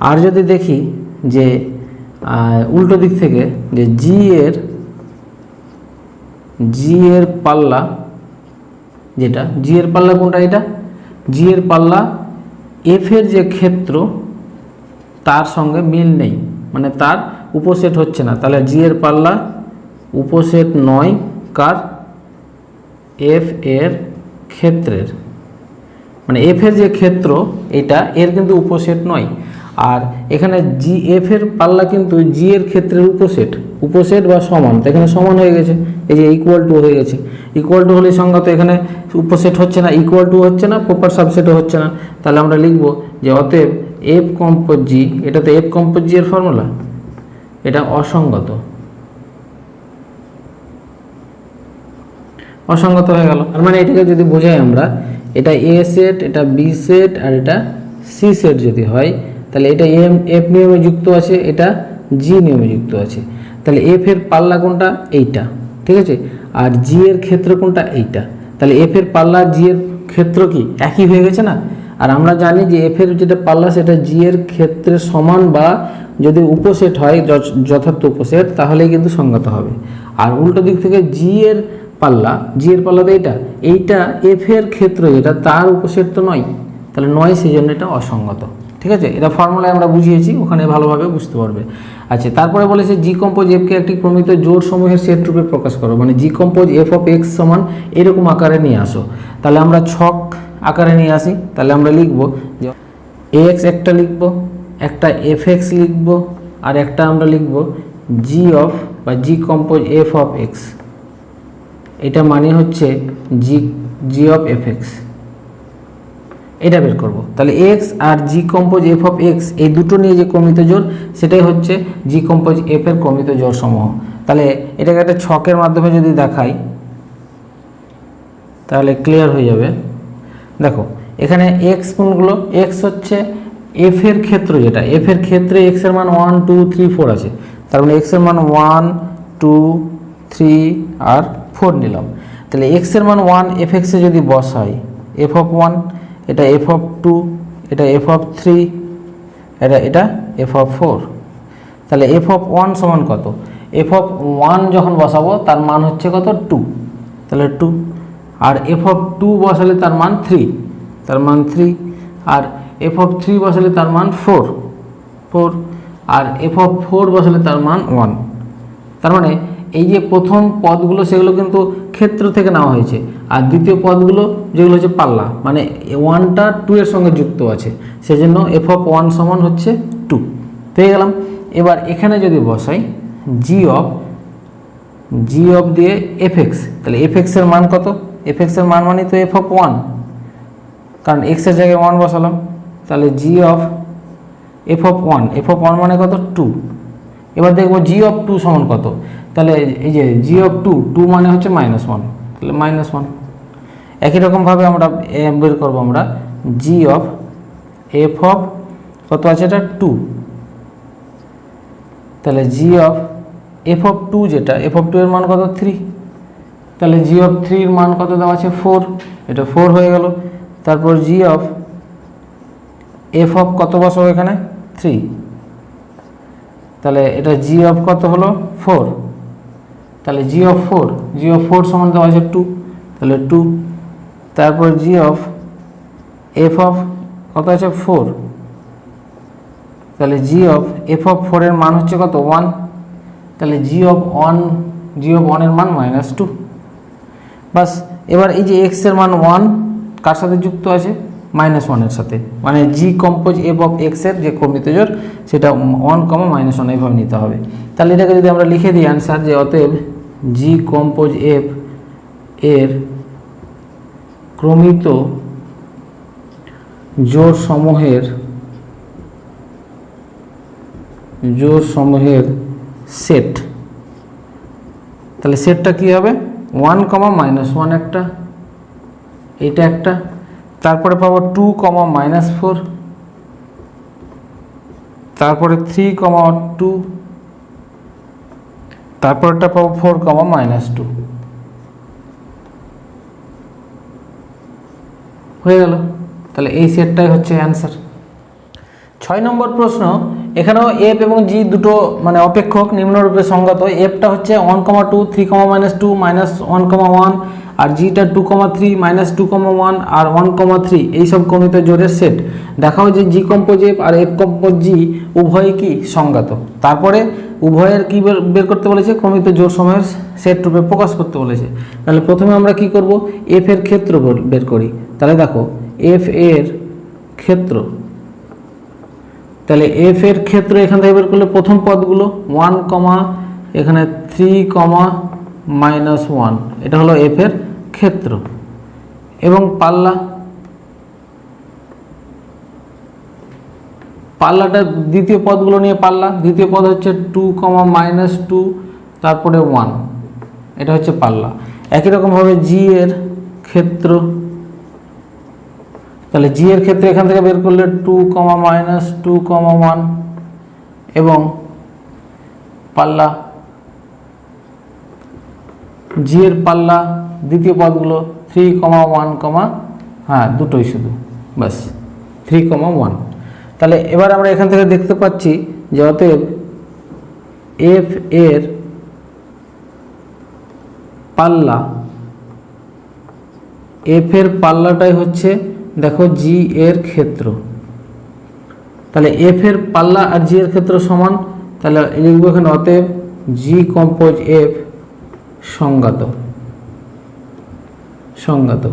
আর যদি দেখি যে উল্টো দিক থেকে, যে জি এর পাল্লা, যেটা জি এর পাল্লা কোনটা, এটা জি এর পাল্লা এফ এর যে ক্ষেত্র তার সঙ্গে মিল নেই, মানে তার উপসেট হচ্ছে না। তাহলে জি এর পাল্লা উপসেট নয় কার, এফ এর ক্ষেত্রের, মানে এফ এর যে ক্ষেত্র এটা এর কিন্তু উপসেট নয়। আর এখানে জি এফ এর পাল্লা কিন্তু জি এর ক্ষেত্রের উপসেট বা সমান, তো এখানে সমান হয়ে গেছে, এই যে ইকুয়াল টু হয়ে গেছে। ইকুয়াল টু হলে সংজ্ঞা, তো এখানে উপসেট হচ্ছে না, ইকুয়াল টু হচ্ছে না, প্রপার সাবসেটও হচ্ছে না। তাহলে আমরা লিখব যে অতএব এফ কম্পোজ জি, এটা তো এফ কম্পোজ জি এর ফর্মুলা, এটা অসঙ্গত, অসঙ্গত হয়ে গেল। তার মানে এটাকে যদি বোঝাই আমরা, এটা এ সেট, এটা বি সেট, আর এটা সি সেট যদি হয় তাহলে এটা এফ নিয়মে যুক্ত আছে, এটা জি নিয়মে যুক্ত আছে। তাহলে এফ এর পাল্লা কোনটা? এইটা, ঠিক আছে। আর জি এর ক্ষেত্র কোনটা? এইটা। তাহলে এফ এর পাল্লা জি এর ক্ষেত্র কি একই হয়ে গেছে না? আর আমরা জানি যে এফ এর যেটা পাল্লা সেটা জি এর ক্ষেত্রের সমান, বা যদি উপসেট হয় যথার্থ উপসেট তাহলেই কিন্তু সঙ্গত হবে। আর উল্টো দিক থেকে জি এর পাল্লা তো এইটা এফ এর ক্ষেত্র যেটা তার উপসেট তো নয়, তাহলে নয়, সেই জন্য এটা অসঙ্গত। ঠিক আছে, এটা ফর্মুলায় আমরা বুঝিয়েছি, ওখানে ভালোভাবে বুঝতে পারবে। আচ্ছা, তারপরে বলেছে জি কম্পোজ এফকে একটি প্রমিত জোড় সমূহের সেট রূপে প্রকাশ করো, মানে জি কম্পোজ এফ অফ এক্স সমান এরকম আকারে নিয়ে আসো। তাহলে আমরা ছক আকারে নিয়ে আসি। তাহলে আমরা লিখব যে এক্স একটা লিখব, একটা এফ এক্স লিখব, আর একটা আমরা লিখব জি অফ বা জি কম্পোজ এফ অফ এক্স। এটা মানে হচ্ছে জি অফ এফ এক্স, এটা বের করব। তাহলে এক্স আর g compose F of x এই দুটো নিয়ে যে ক্রমিত জোড় সেটাই হচ্ছে জি কম্পোজ এফ এর ক্রমিত জোড় সমূহ। তাহলে এটাকে একটা ছকের মাধ্যমে যদি দেখাই তাহলে ক্লিয়ার হয়ে যাবে। দেখো এখানে এক্স কোনগুলো? এক্স হচ্ছে এফ এর ক্ষেত্র, যেটা এফ এর ক্ষেত্রে এক্স এর মান 1 2 3 4 আছে। তার মানে এক্স এর মান 1 2 3 আর 4 নিলাম। তাহলে এক্স এর মান 1 এফ এক্স এ যদি বসাই, এফ অফ 1, এটা এফ অফ 2, এটা এফ অফ 3, এটা এফ অফ 4। তাহলে এফ অফ 1 সমান কত? এফ অফ 1 যখন বসাবো তার মান হচ্ছে কত? 2, তাহলে 2। আর এফ অফ 2 বসালে তার মান 3, তার মান 3। আর এফ অফ 3 বসালে তার মান 4, আর এফ অফ 4 বসালে তার মান 1। তার মানে এই যে প্রথম পদগুলো সেগুলো কিন্তু ক্ষেত্র থেকে নেওয়া হয়েছে, আর দ্বিতীয় পদগুলো যেগুলো হচ্ছে পাল্লা, মানে 1টা 2 এর সঙ্গে যুক্ত আছে, সেজন্য এফ অফ 1 সমান হচ্ছে 2 পেয়ে গেলাম। এবার এখানে যদি বসাই জি অফ দিয়ে এফ এক্স, তাহলে এফ এক্স এর মান কত? এফ এক্স এর মান মানে তো এফ অফ 1, কারণ এক্স এর জায়গায় 1 বসালাম। তাহলে g of f of 1, f of 1 মানে কত? 2। এবার দেখবো জি অফ 2 সমান কত? তাহলে এই যে জি অফ 2 মানে হচ্ছে -1, তাহলে -1। একই রকমভাবে আমরা বের করবো আমরা জি অফ এফ অফ কত আছে? এটা 2। তাহলে জি অফ এফ অফ 2 যেটা এফ অফ 2 এর মান কত? 3। তাহলে জি অফ 3 এর মান কত দেওয়া আছে? 4, এটা 4 হয়ে গেল। তারপর জি অফ এফ অফ কত বসাবো এখানে? 3। তাহলে এটা জি অফ কত হলো? 4। তাহলে জি অফ 4 সমান দেওয়া আছে 2, তাহলে 2। তারপর জি অফ এফ অফ কত আছে? 4। তাহলে জি অফ এফ অফ 4 এর মান হচ্ছে কত? 1। তাহলে জি অফ 1 এর মান -2। বাস। এবার এই যে এক্স এর মান 1 কার সাথে যুক্ত আছে? -1 এর সাথে, মানে জি কম্পোজ এফ অফ এক্স এর যে ক্রমিত জোড় সেটা 1, -1 এইভাবে নিতে হবে। তাহলে এটাকে যদি আমরা লিখে দিই অ্যান্সার, যে অতএব জি কম্পোজ এফ এর ক্রমিত জোড় সমূহের সেট। তাহলে সেটটা কি হবে? 1, -1 একটা, এটা একটা, তারপরে পাবো 2, -4, তারপরে 3, 2, তারপরটা পাবো 4, -2 হয়ে গেল। তাহলে এই সেটটাই হচ্ছে অ্যান্সার। 6 নম্বর প্রশ্ন, এখানেও এফ এবং জি দুটো মানে অপেক্ষক নিম্নরূপে সংগত। এফটা হচ্ছে 1, 2, 3, -2, -1, 1, আর জিটা 2, 3, -2, 1 আর 1, 3 এইসব ক্রমিত জোড়ের সেট। দেখাও যে জি compose F R f compose জি উভয় কি সংগত। তারপরে উভয়ের কি বের করতে বলেছে? ক্রমিত জোড় সময়ের সেট রূপে প্রকাশ করতে বলেছে। তাহলে প্রথমে আমরা কি করব? এফ এর ক্ষেত্র বের করি। তাহলে দেখো এফ এর ক্ষেত্র, তাহলে এফ এর ক্ষেত্র এখান থেকে বের করলে প্রথম পদগুলো 1, এখানে 3, -1, এটা হলো এফ এর ক্ষেত্র। এবং পাল্লাটা দ্বিতীয় পদগুলো নিয়ে পাল্লা। দ্বিতীয় পদ হচ্ছে 2, -2, তারপরে 1, এটা হচ্ছে পাল্লা। একই রকমভাবে জি এর ক্ষেত্র, তাহলে জি এর ক্ষেত্রে এখান থেকে বের করলে 2, -2, 1 এবং পাল্লা জি এর পাল্লা দ্বিতীয় পদগুলো 3, 1, হ্যাঁ দুটোই শুধু বাস 3, 1। তাহলে এবার আমরা এখান থেকে দেখতে পাচ্ছি যে অতএব এফ এর পাল্লা এফ এর পাল্লাটাই হচ্ছে দেখো জি এর ক্ষেত্র। তাহলে এফ এর পাল্লা আর জি এর ক্ষেত্র সমান, তাহলে লিখবো এখানে অতএব জি কম্পোজ এফ সংজ্ঞাত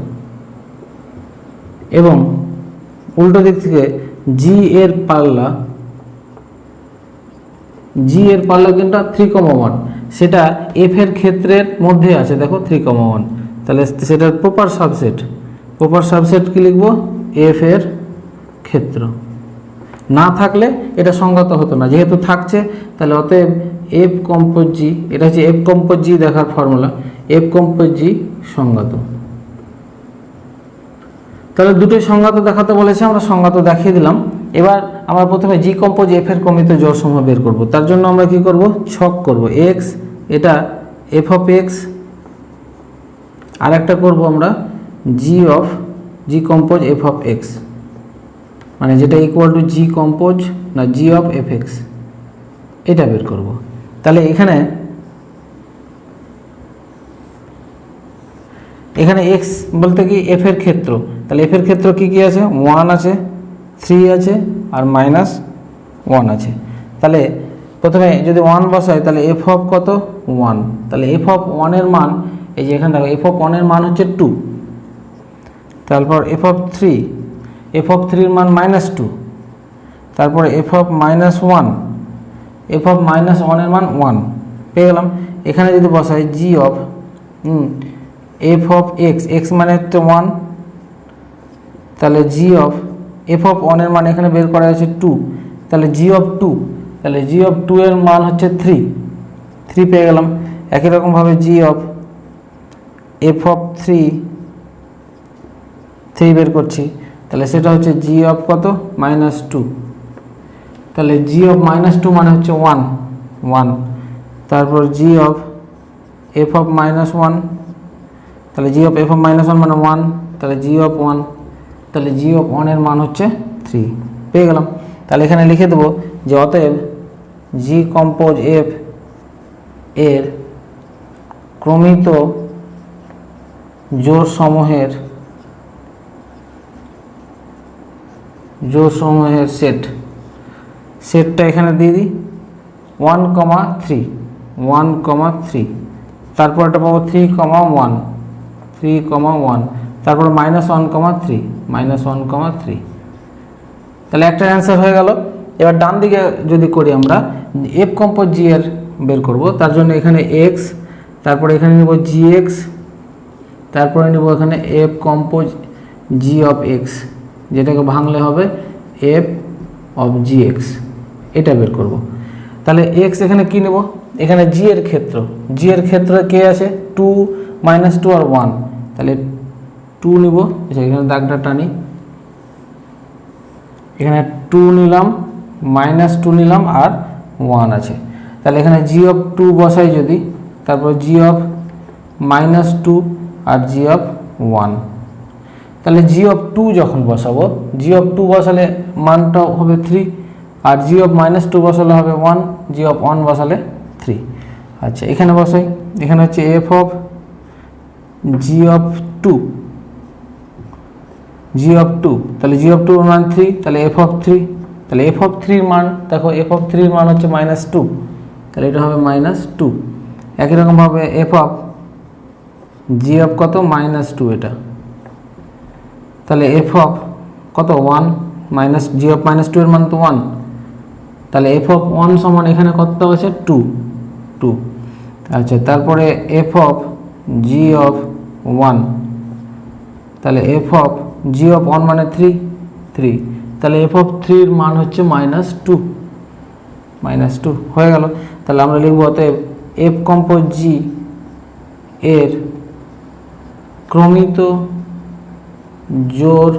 এবং উল্টো দিক থেকে জি এর পাল্লা কিন্তু 3, 1 সেটা এফ এর ক্ষেত্রের মধ্যে আছে দেখো 3, 1, তাহলে সেটার প্রপার সাবসেট কি লিখবো এফ এর ক্ষেত্র। না থাকলে এটা সংজ্ঞাত হতো না, যেহেতু থাকছে তাহলে অতএব এফ কম্পোজ জি, এটা হচ্ছে এফ কম্পোজ জি দেখার ফর্মুলা, এফ কম্পোজ জি সংজ্ঞাত। তাহলে দুটোই সংজ্ঞাত দেখাতে বলেছে, আমরা সংজ্ঞাত দেখিয়ে দিলাম। এবার আমরা প্রথমে জি কম্পোজ এফ এর ক্রমিত জোড় সমূহ বের করব। তার জন্য আমরা কি করব, ছক করব এক্স, এটা এফ অফ এক্স, আর একটা করব আমরা জি কম্পোজ এফ অফ এক্স, মানে যেটা ইকুয়াল টু জি কম্পোজ না জি অফ এফ এক্স, এটা বের করব। তাহলে এখানে এক্স বলতে কি এফ এর ক্ষেত্র, তাহলে এফ এর ক্ষেত্র কি কি আছে, 1 আছে, 3 আছে আর -1 আছে। তাহলে প্রথমে যদি 1 বসাই তাহলে এফ অফ কত 1, তাহলে এফ অফ 1 এর মান এই যে এখানে দেখো এফ অফ 1 এর মান হচ্ছে 2, তারপর এফ অফ 3 এর মান -2, তারপরে এফ অফ -1 এর মান 1 পেয়ে গেলাম। এখানে যদি বসাই জি অফ এফ অফ এক্স মানে হচ্ছে 1, তাহলে জি অফ এফ অফ 1 এর মান এখানে বের করা হয়েছে 2, তাহলে জি অফ 2, তাহলে জি অফ 2 এর মান হচ্ছে 3 পেয়ে গেলাম। একই রকমভাবে জি অফ এফ অফ 3 বের করছি, তাহলে সেটা হচ্ছে জি অফ কত -2, তাহলে জি অফ -2 মানে হচ্ছে 1, তারপর জি অফ এফ অফ -1, তাহলে জি অফ এফ অফ -1 মানে 1, তাহলে জি অফ 1, তাহলে জি অফ 1 এর মান হচ্ছে 3 পেয়ে গেলাম। তাহলে এখানে লিখে দেবো যে অতএব জি কম্পোজ এফ এর ক্রমিত জোড় সমূহের সেটটা এখানে দিয়ে দিই 1, 3, তারপর এটা পাবো 3, 1, তারপর -1, 3, তাহলে একটা অ্যান্সার হয়ে গেল। এবার ডান দিকে যদি করি আমরা এফ কম্পোজ জি এর বের করব, তার জন্য এখানে এক্স, তারপরে এখানে নেব জি এক্স, তারপরে নেব এখানে F compose G of x, যেটাকে ভাঙলে হবে এফ অফ জি এক্স, এটা বের করব। তাহলে এক্স এখানে কি নেব, এখানে জি এর ক্ষেত্রে কে আছে 2, -2 আর 1, তাহলে 2 নিব, এখানে দাগটা টানি, এখানে 2 নিলাম, -2 নিলাম আর 1 আছে। তাহলে এখানে জি অফ 2 বসাই যদি, তারপর জি অফ -2 আর জি অফ 1, তাহলে জি অফ 2 যখন বসাবো, জি অফ 2 বসালে মানটা হবে 3, আর জি অফ -2 বসালে হবে 1, জি অফ 1 বসালে 3। আচ্ছা এখানে বসাই, এখানে হচ্ছে এফ অফ জি অফ 2, তাহলে জি অফ 2 মান 3, তাহলে এফ অফ 3, তাহলে এফ অফ 3 মান দেখো এফ অফ 3 মান হচ্ছে -2, তাহলে এটা হবে -2। একই রকমভাবে এফ অফ জি অফ কত -2 এটা, তাহলে এফ অফ কত 1 মাইনাস জি অফ -2 এর মান তো 1, তাহলে এফ অফ 1 সমান এখানে কত আছে 2। আচ্ছা তারপরে এফ অফ জি অফ 1, তাহলে এফ অফ জি অফ 1 মানে 3, তাহলে এফ অফ 3 এর মান হচ্ছে -2 হয়ে গেল। তাহলে আমরা লিখব অতএব এফ কম্পোজ জি এর ক্রমিত জোড়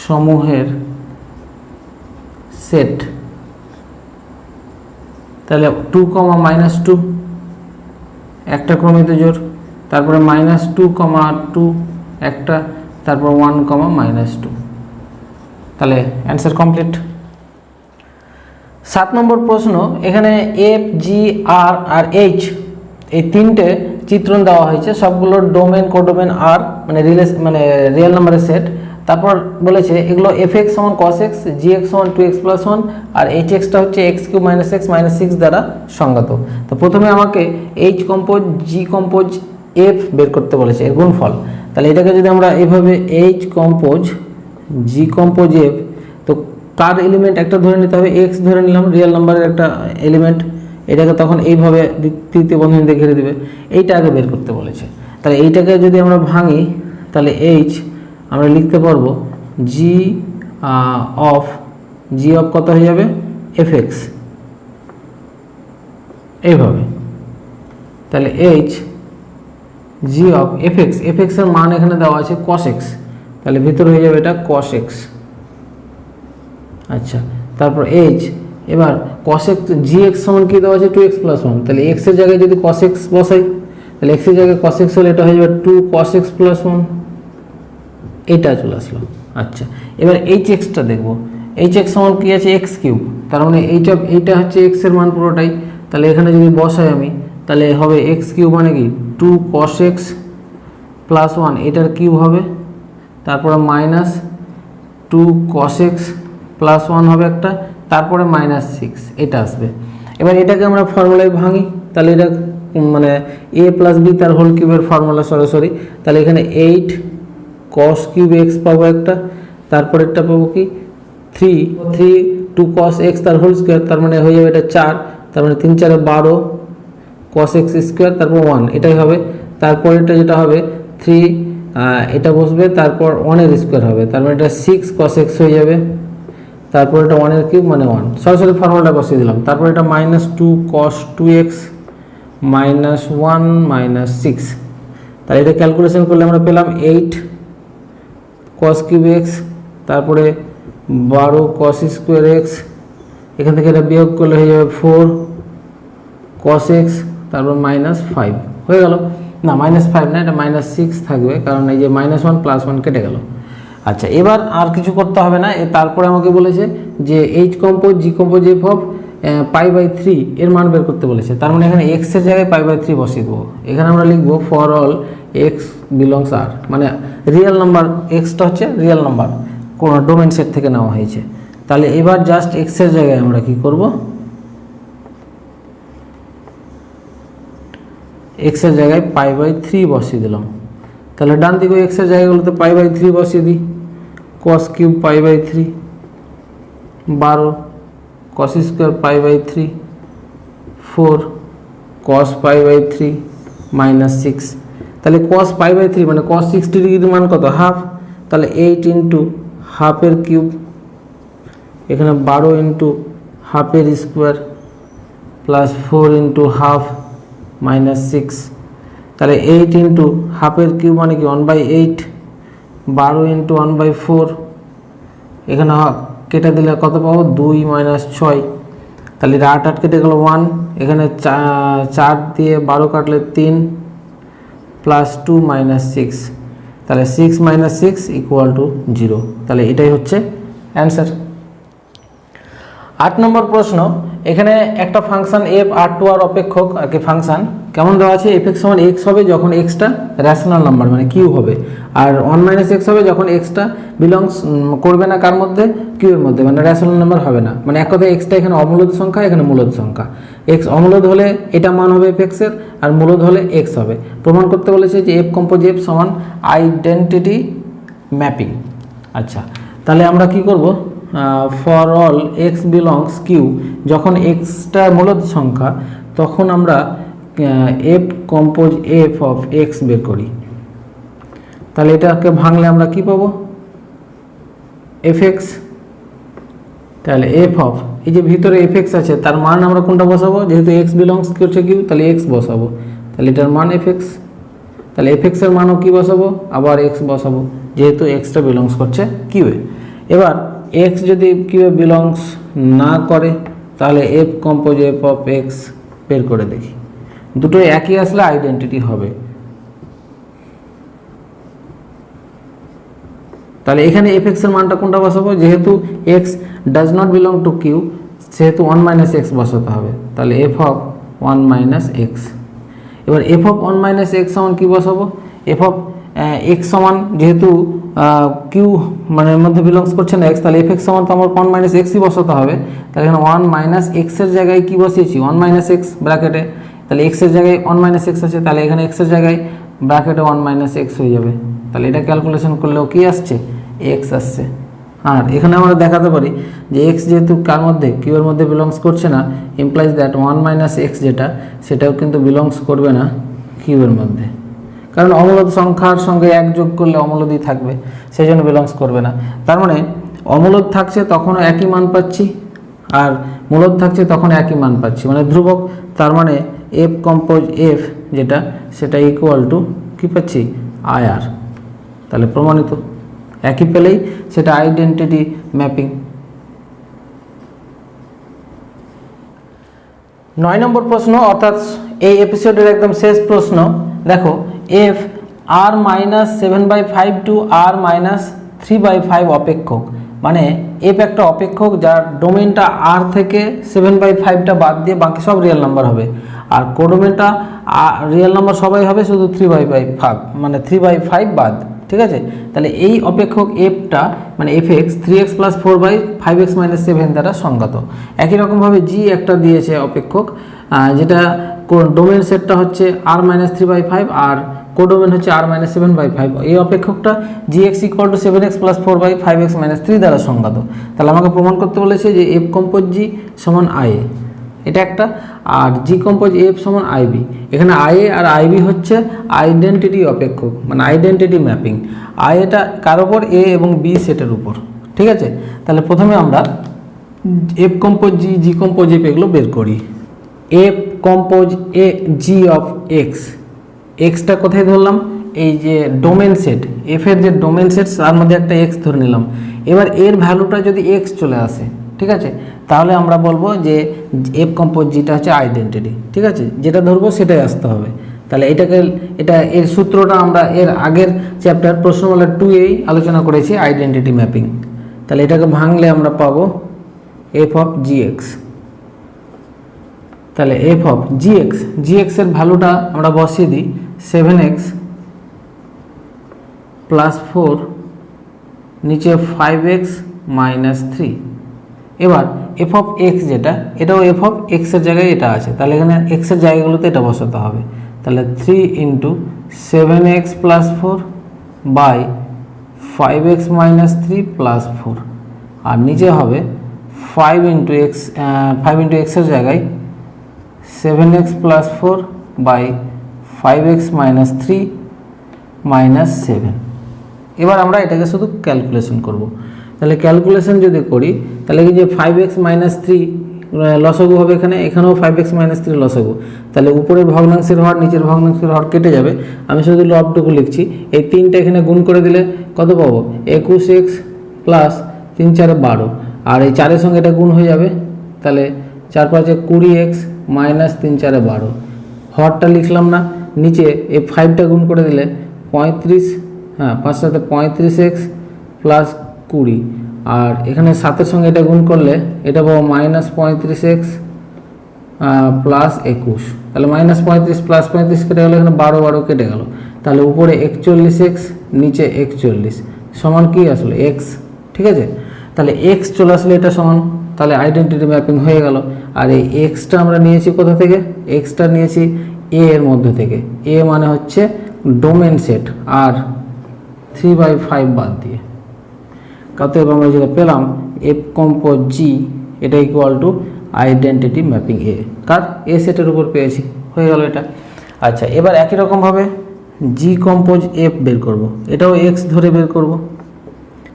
সমূহের সেট, তাহলে 2, -2 একটা ক্রমিত জোড়, তারপরে -2, 2 একটা, তারপর 1, -2, তাহলে অ্যান্সার কমপ্লিট। 7 নম্বর প্রশ্ন, এখানে এফ, জি, আর আর এইচ এই তিনটে চিত্রণ দেওয়া হয়েছে, সবগুলোর ডোমেন কোডোমেন আর মানে রিয়েল নাম্বারের সেট। তারপর বলেছে এগুলো এফ এক্স সমান কস এক্স, জি এক্স সমান 2x + 1 আর এইচ এক্সটা হচ্ছে x³ - x - 6 দ্বারা সংজ্ঞাত। তো প্রথমে আমাকে H compose, g compose, F বের করতে বলেছে এর গুণফল। তাহলে এটাকে যদি আমরা এভাবে H compose, g compose, F, তো তার এলিমেন্ট একটা ধরে নিতে হবে, এক্স ধরে নিলাম রিয়েল নাম্বারের একটা এলিমেন্ট, এটাকে তখন এইভাবে তৃতীয় বন্ধনীতে ঘিরে দিবে, এইটা আগে বের করতে বলেছে। তাহলে এইটাকে যদি আমরা ভাঙি তাহলে এইচ আমরা লিখতে পারবো জি অফ কত হয়ে যাবে এফ এক্স, এইভাবে। তাহলে H G of F X এর মান এখানে দেওয়া আছে cos x, তাহলে ভিতরে হয়ে যাবে এটা cos x। আচ্ছা, তারপর এইচ, এবার cos x জি এক্স সমান কি দেওয়া আছে 2x + 1, তাহলে x এর জায়গায় যদি cos x বসাই তাহলে x এর জায়গায় cos x হলে এটা হয়ে যাবে 2 cos x + 1, এটা চলে আসলো। আচ্ছা, এবার এইচ এক্সটা দেখবো, এইচ এক্স সমান কি আছে x³, তার মানে এইটা হচ্ছে x এর মান পুরোটাই, তাহলে এখানে যদি বসাই আমি তাহলে হবে x³ মানে কি 2 cos x + 1, এটার কিউব হবে, তারপরে -2 cos x + 1 হবে একটা, তারপরে -6 এটা আসবে। এবার এটাকে আমরা ফর্মুলায় ভাঙি, তাহলে এটা মানে a + b তার হোল কিউবের ফর্মুলা সরাসরি, তাহলে এখানে 8 cos³ x পাবো একটা, তারপরে একটা পাবো কি 2 cos x তার হোল স্কোয়ার, তার মানে হয়ে যাবে এটা 4, তার মানে 3 × 4 = 12 cos x², তারপর 1 এটাই হবে, তারপর এটা যেটা হবে 3 এটা বসবে, তারপর 1 এর স্কোয়ার হবে, তার মানে এটা 6 cos x হয়ে যাবে, তারপর এটা 1 এর কিউব মানে 1, সরাসরি ফর্মুলাটা বসিয়ে দিলাম। তারপর এটা -2 cos 2x -1 -6, তাহলে এটা ক্যালকুলেশন করলে আমরা পেলাম 8 cos³ x, তারপরে 12 cos² x, এখান থেকে এটা বিয়োগ করলে হয়ে যাবে 4 cos x, তারপর -5 হয়ে গেল, না -5 না, এটা -6 থাকবে, কারণ এই যে -1 + 1 কেটে গেল। আচ্ছা, এবার আর কিছু করতে হবে না, তারপরে আমাকে বলেছে যে h compose, g compose, F of π/3 এর মান বের করতে বলেছে, তার মানে এখানে x এর জায়গায় π/3 বসিয়ে দেবো। এখানে আমরা লিখবো for all x belongs r, মানে রিয়েল নাম্বার, এক্সটা হচ্ছে রিয়েল নাম্বার, কোন ডোমেন সেট থেকে নেওয়া হয়েছে। তাহলে এবার জাস্ট x এর জায়গায় আমরা কি করব, x এর জায়গায় π/3 বসিয়ে দিলাম। তাহলে ডান দিকে x এর জায়গাগুলোতে π/3 বসিয়ে দিই, cos³ π/3, 12 cos² π/3, 4 cos π/3 -6, তাহলে cos π/3 মানে cos 60 ডিগ্রির মান কত, হাফ, তাহলে 8 × হাফ এর কিউব, এখানে 12 × হাফ এর স্কোয়ার প্লাস 4 × হাফ -6, তাহলে 8 × হাফ এর কিউব মানে কি 1/8, 12 × 1/4, এখানে কেটে দিলে কত পাবো 2 - 6, তাহলে 8 কেটে গেল 1, এখানে 4 দিয়ে 12 কাটলে 3 প্লাস 2 - 6, তাহলে 6 - 6 = 0, তাহলে এটাই হচ্ছে অ্যান্সার। 8 নম্বর প্রশ্ন, এখানে একটা ফাংশন f r2 r অপেক্ষক আর কি ফাংশন কেমন দেওয়া আছে, f(x) = x হবে যখন x টা রেশনাল নাম্বার মানে কিউব হবে, আর 1 - x হবে যখন x টা বিলংস করবে না কার মধ্যে, কিউবের মধ্যে, মানে রেশনাল নাম্বার হবে না, মানে এক কথায় x টা এখানে অমূলদ সংখ্যা, এখানে মূলদ সংখ্যা। x অমূলদ হলে এটা মান হবে f(x) এর, আর মূলদ হলে x হবে। প্রমাণ করতে বলেছে যে f কম্পোজ f সমান আইডেন্টিটি ম্যাপিং। আচ্ছা, তাহলে আমরা কি করব, for all x belongs Q, যখন x টা মূলদ সংখ্যা তখন আমরা f compose f of x বের করি। তাহলে এটাকে ভাঙলে আমরা কি পাবো, fx, তাহলে f অফ এই যে ভিতরে fx আছে তার মান আমরা কোনটা বসাবো, যেহেতু x বিলংস করছে কিউ তাহলে x বসাবো, তাহলে এটার মান fx, তাহলে fx এর মানও কি বসাবো, আবার x বসাবো, যেহেতু x টা বিলংস করছে কিউয়ে। এবার এক্স যদি কিউ বিলংস না করে তাহলে F compose F of X বের করে দেখি, দুটো একই আসলে আইডেন্টিটি হবে। তাহলে এখানে এফ এক্স এর মানটা কোনটা বসাবো, যেহেতু x does not belong to Q সেহেতু 1 মাইনাস এক্স বসাতে হবে। তাহলে এফ অফ 1 মাইনাস এক্স। এবার এফ অফ 1 মাইনাস এক্স সমান কী বসাবো, এফ অফ এক্স সমান যেহেতু কিউ মানে এর মধ্যে বিলংস করছে না এক্স, তাহলে এফ এক্স সমান তো আমার 1 মাইনাস এক্সই বসাতে হবে। তাহলে এখানে 1 মাইনাস এক্সের জায়গায় কী বসিয়েছি, 1 মাইনাস এক্স ব্র্যাকেটে, তাহলে এক্সের জায়গায় 1 মাইনাস এক্স আছে, তাহলে এখানে এক্সের জায়গায় ব্র্যাকেটে 1 মাইনাস এক্স হয়ে যাবে। তাহলে এটা ক্যালকুলেশন করলেও কী আসছে, এক্স আসছে। আর এখানে আমরা দেখাতে পারি যে এক্স যেহেতু কার মধ্যে কিউ এর মধ্যে বিলংস করছে না, ইমপ্লাইজ দ্যাট 1 মাইনাস এক্স যেটা সেটাও কিন্তু বিলংস করবে না কিউ এর মধ্যে, কারণ অমূলদ সংখ্যার সঙ্গে এক যোগ করলে অমূলদই থাকবে, সেই জন্য বিলংস করবে না। তার মানে অমূলদ থাকছে তখনও একই মান পাচ্ছি, আর মূলদ থাকছে তখন একই মান পাচ্ছি, মানে ধ্রুবক। তার মানে এফ কম্পোজ এফ যেটা সেটা ইকুয়াল টু কী পাচ্ছি, আইআর। তাহলে প্রমাণিত, একই পেলেই সেটা আইডেন্টিটি ম্যাপিং। 9 নম্বর প্রশ্ন, অর্থাৎ এই এপিসোডের একদম শেষ প্রশ্ন। দেখো, এফ আর মাইনাস 7/5 টু আর মাইনাস 3/5 অপেক্ষক, মানে এফ একটা অপেক্ষক যার ডোমেনটা আর থেকে 7/5টা বাদ দিয়ে বাকি সব রিয়েল নাম্বার হবে, আর কোডোমেনটা রিয়েল নাম্বার সবাই হবে, শুধু 3/5 মানে 3/5 বাদ। ঠিক আছে, তাহলে এই অপেক্ষক এফটা মানে F x 3x plus 4/5x minus 7 দ্বারা সংজ্ঞাত। একই রকমভাবে জি একটা দিয়েছে অপেক্ষক, যেটা ডোমেন সেটটা হচ্ছে আর মাইনাস 3/5 আর কোডোমেন হচ্ছে আর মাইনাস 7/5। এই অপেক্ষকটা g x equal to 7x plus 4/5x minus 3 দ্বারা সংজ্ঞাত। তাহলে আমাকে প্রমাণ করতে বলেছে যে এফ কম্পোজ জি সমান আই এ, এটা একটা, আর জি কম্পোজ এফ সমান আইবি। এখানে আই এ আর আইবি হচ্ছে আইডেন্টিটি অপেক্ষক, মানে আইডেন্টিটি ম্যাপিং। আই এটা কার ওপর, এ এবং বি সেটের উপর। ঠিক আছে, তাহলে প্রথমে আমরা এফ কম্পোজ জি, জি কম্পোজ এফ এগুলো বের করি। F compose A G of x, extra কোথায় ধরলাম, এই যে ডোমেন সেট, এফ এর যে ডোমেন সেট তার মধ্যে একটা এক্স ধরে নিলাম। এবার এর ভ্যালুটা যদি এক্স চলে আসে, ঠিক আছে, তাহলে আমরা বলবো যে এফ কম্পোজ জিটা হচ্ছে আইডেন্টিটি। ঠিক আছে, যেটা ধরবো সেটাই আসতে হবে। তাহলে এটা এর সূত্রটা আমরা এর আগের চ্যাপ্টার প্রশ্নমালা 2-এই আলোচনা করেছি, আইডেন্টিটি ম্যাপিং। তাহলে এটাকে ভাঙলে আমরা পাবো এফ অফ জি এক্স। তাহলে এফ অফ জি এক্স এর ভ্যালুটা আমরা বসিয়ে দিই 7x প্লাস 4 নিচে 5x মাইনাস 3। এবার এফ অফ এক্স যেটা, এটাও এফ অফ এক্সের জায়গায় এটা আছে, তাহলে এখানে এক্সের জায়গাগুলোতে এটা বসাতে হবে। তাহলে 3 into 7x plus 4 by 5x minus 3 plus 4, আর নিচে হবে 5 ইন্টু এক্সের জায়গায় 7x plus 4 by 5x minus 3 minus 7। এবার আমরা এটাকে শুধু ক্যালকুলেশন করব। তাহলে ক্যালকুলেশন যদি করি তাহলে কি যে 5x মাইনাস 3 লসাগু হবে, এখানেও 5x মাইনাস 3 লসাগু। তাহলে উপরের ভগ্নাংশের হর নিচের ভগ্নাংশের হর কেটে যাবে। আমি শুধু লবটুকু লিখছি, এই 3টা এখানে গুণ করে দিলে কত পাবো, 21x প্লাস 3 4 12, আর এই 4-এর সঙ্গে এটা গুণ হয়ে যাবে, তাহলে 4 5 20x মাইনাস 3 4 12। হরটা লিখলাম না, নিচে এই 5টা গুণ করে দিলে 35, 5 7 35x প্লাস 20, আর এখানে 7-এর সঙ্গে এটা গুণ করলে এটা পাবো মাইনাস 35x প্লাস 21। তাহলে মাইনাস 35 প্লাস 35 কেটে গেলো, এখানে 12 12 কেটে গেল। তাহলে উপরে 41x নিচে 41 সমান কি আসলে এক্স। ঠিক আছে, তাহলে এক্স চলে আসলে এটা সমান, তাহলে আইডেন্টিটি ম্যাপিং হয়ে গেল। আর এই এক্সটা আমরা নিয়েছি কোথা থেকে, এক্সটা নিয়েছি এ এর মধ্যে থেকে। এ মানে হচ্ছে ডোমেন সেট, আর 3/5 বাদ দিয়ে। অতএব আমরা যেটা পেলাম এফ কম্পোজ জি এটা ইকুয়াল টু আইডেন্টিটি ম্যাপিং এ, কার এ সেটের উপর পেয়েছি, হয়ে গেল এটা। আচ্ছা, এবার একই রকমভাবে জি কম্পোজ এফ বের করব, এটাও এক্স ধরে বের করব।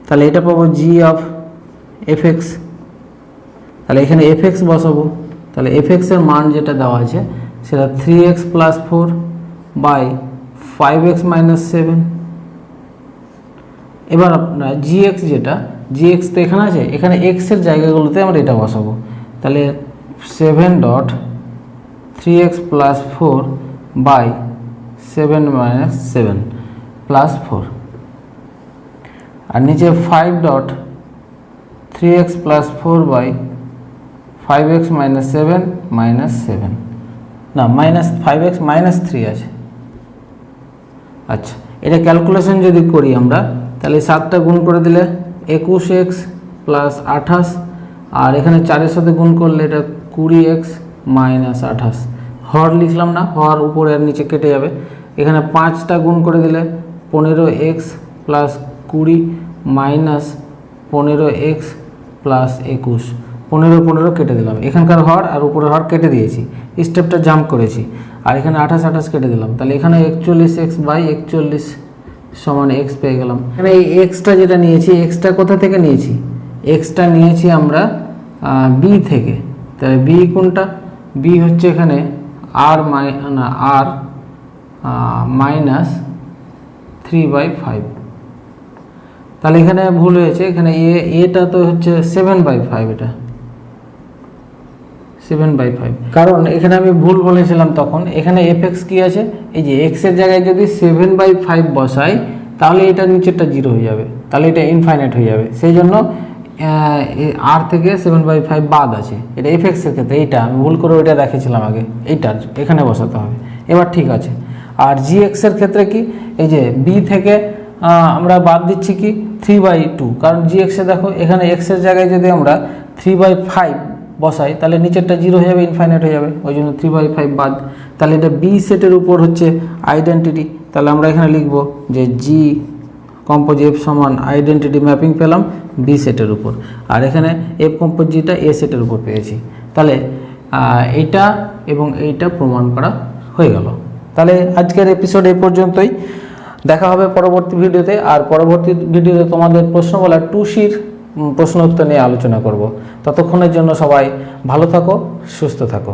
তাহলে এটা পাবো জি অফ এফ এক্স। তাহলে এখানে এফ এক্স বসাবো, তাহলে এফ এক্সের মান যেটা দেওয়া আছে সেটা 3x plus 4 by 5x minus 7। এবার আপনার জি এক্স যেটা জি এক্স তো এখানে আছে, এখানে এক্সের জায়গাগুলোতে আমরা এটা বসাবো। তাহলে 7.3x+4 বাই 7 - 7 +4, আর নিচে 5.3x+4 বাই 5x - 7 -7, না -5x - 3 আছে। আচ্ছা, এটা ক্যালকুলেশন যদি করি আমরা, তাহলে 7টা গুণ করে দিলে 21x + 28, আর এখানে 4-এর সাথে গুণ করলে এটা 20x - 28। হর লিখলাম না, হর উপরে আর নিচে কেটে যাবে। এখানে 5টা গুণ করে দিলে 15x + 20 - 15x + 21, 15 কেটে দিলাম। এখানকার হর আর উপরের হর কেটে দিয়েছি, স্টেপটা জাম্প করেছি। আর এখানে 28 কেটে দিলাম, তাহলে এখানে 41x বাই 41 সমান x পেয়ে গেলাম। এখানে এই এক্সটা যেটা নিয়েছি, এক্সটা কোথা থেকে নিয়েছি? এক্সটা নিয়েছি আমরা বি থেকে। তাহলে বি কোনটা? বি হচ্ছে এখানে আর -3/5। তাহলে এখানে ভুল হয়েছে, এখানে এটা তো হচ্ছে 7/5, এটা 7/5, কারণ এখানে আমি ভুল বলেছিলাম তখন। এখানে এফএক্স কি আছে, এই যে এক্সের জায়গায় যদি 7/5 বসাই তাহলে এটা নিচেরটা 0 হয়ে যাবে, তাহলে এটা ইনফাইনাইট হয়ে যাবে। সেই জন্য আর থেকে 7/5 বাদ আছে, এটা এফএক্সের ক্ষেত্রে। এইটা আমি ভুল করে ওইটা দেখেছিলাম আগে, এইটা এখানে বসাতে হবে। এবার ঠিক আছে। আর জি এক্সের ক্ষেত্রে কি, এই যে বি থেকে আমরা বাদ দিচ্ছি কি 3/2, কারণ জি এক্সে দেখো এখানে এক্সের জায়গায় যদি আমরা 3/5 বসাই তাহলে নিচেরটা 0 হয়ে যাবে, ইনফাইনাইট হয়ে যাবে, ওই জন্য 3/5 বাদ। তাহলে এটা বি সেটের উপর হচ্ছে আইডেন্টিটি। তাহলে আমরা এখানে লিখব যে জি কম্পোজ এফ সমান আইডেন্টিটি ম্যাপিং পেলাম বি সেটের উপর, আর এখানে এফ কম্পোজ জিটা এ সেটের উপর পেয়েছি। তাহলে এইটা এবং এইটা প্রমাণ করা হয়ে গেল। তাহলে আজকের এপিসোড এই পর্যন্তই, দেখা হবে পরবর্তী ভিডিওতে। আর পরবর্তী ভিডিওতে তোমাদের প্রশ্ন বলা 2Cর প্রশ্ন উত্তর নিয়ে আলোচনা করব। ততক্ষণের জন্য সবাই ভালো থাকো, সুস্থ থাকো।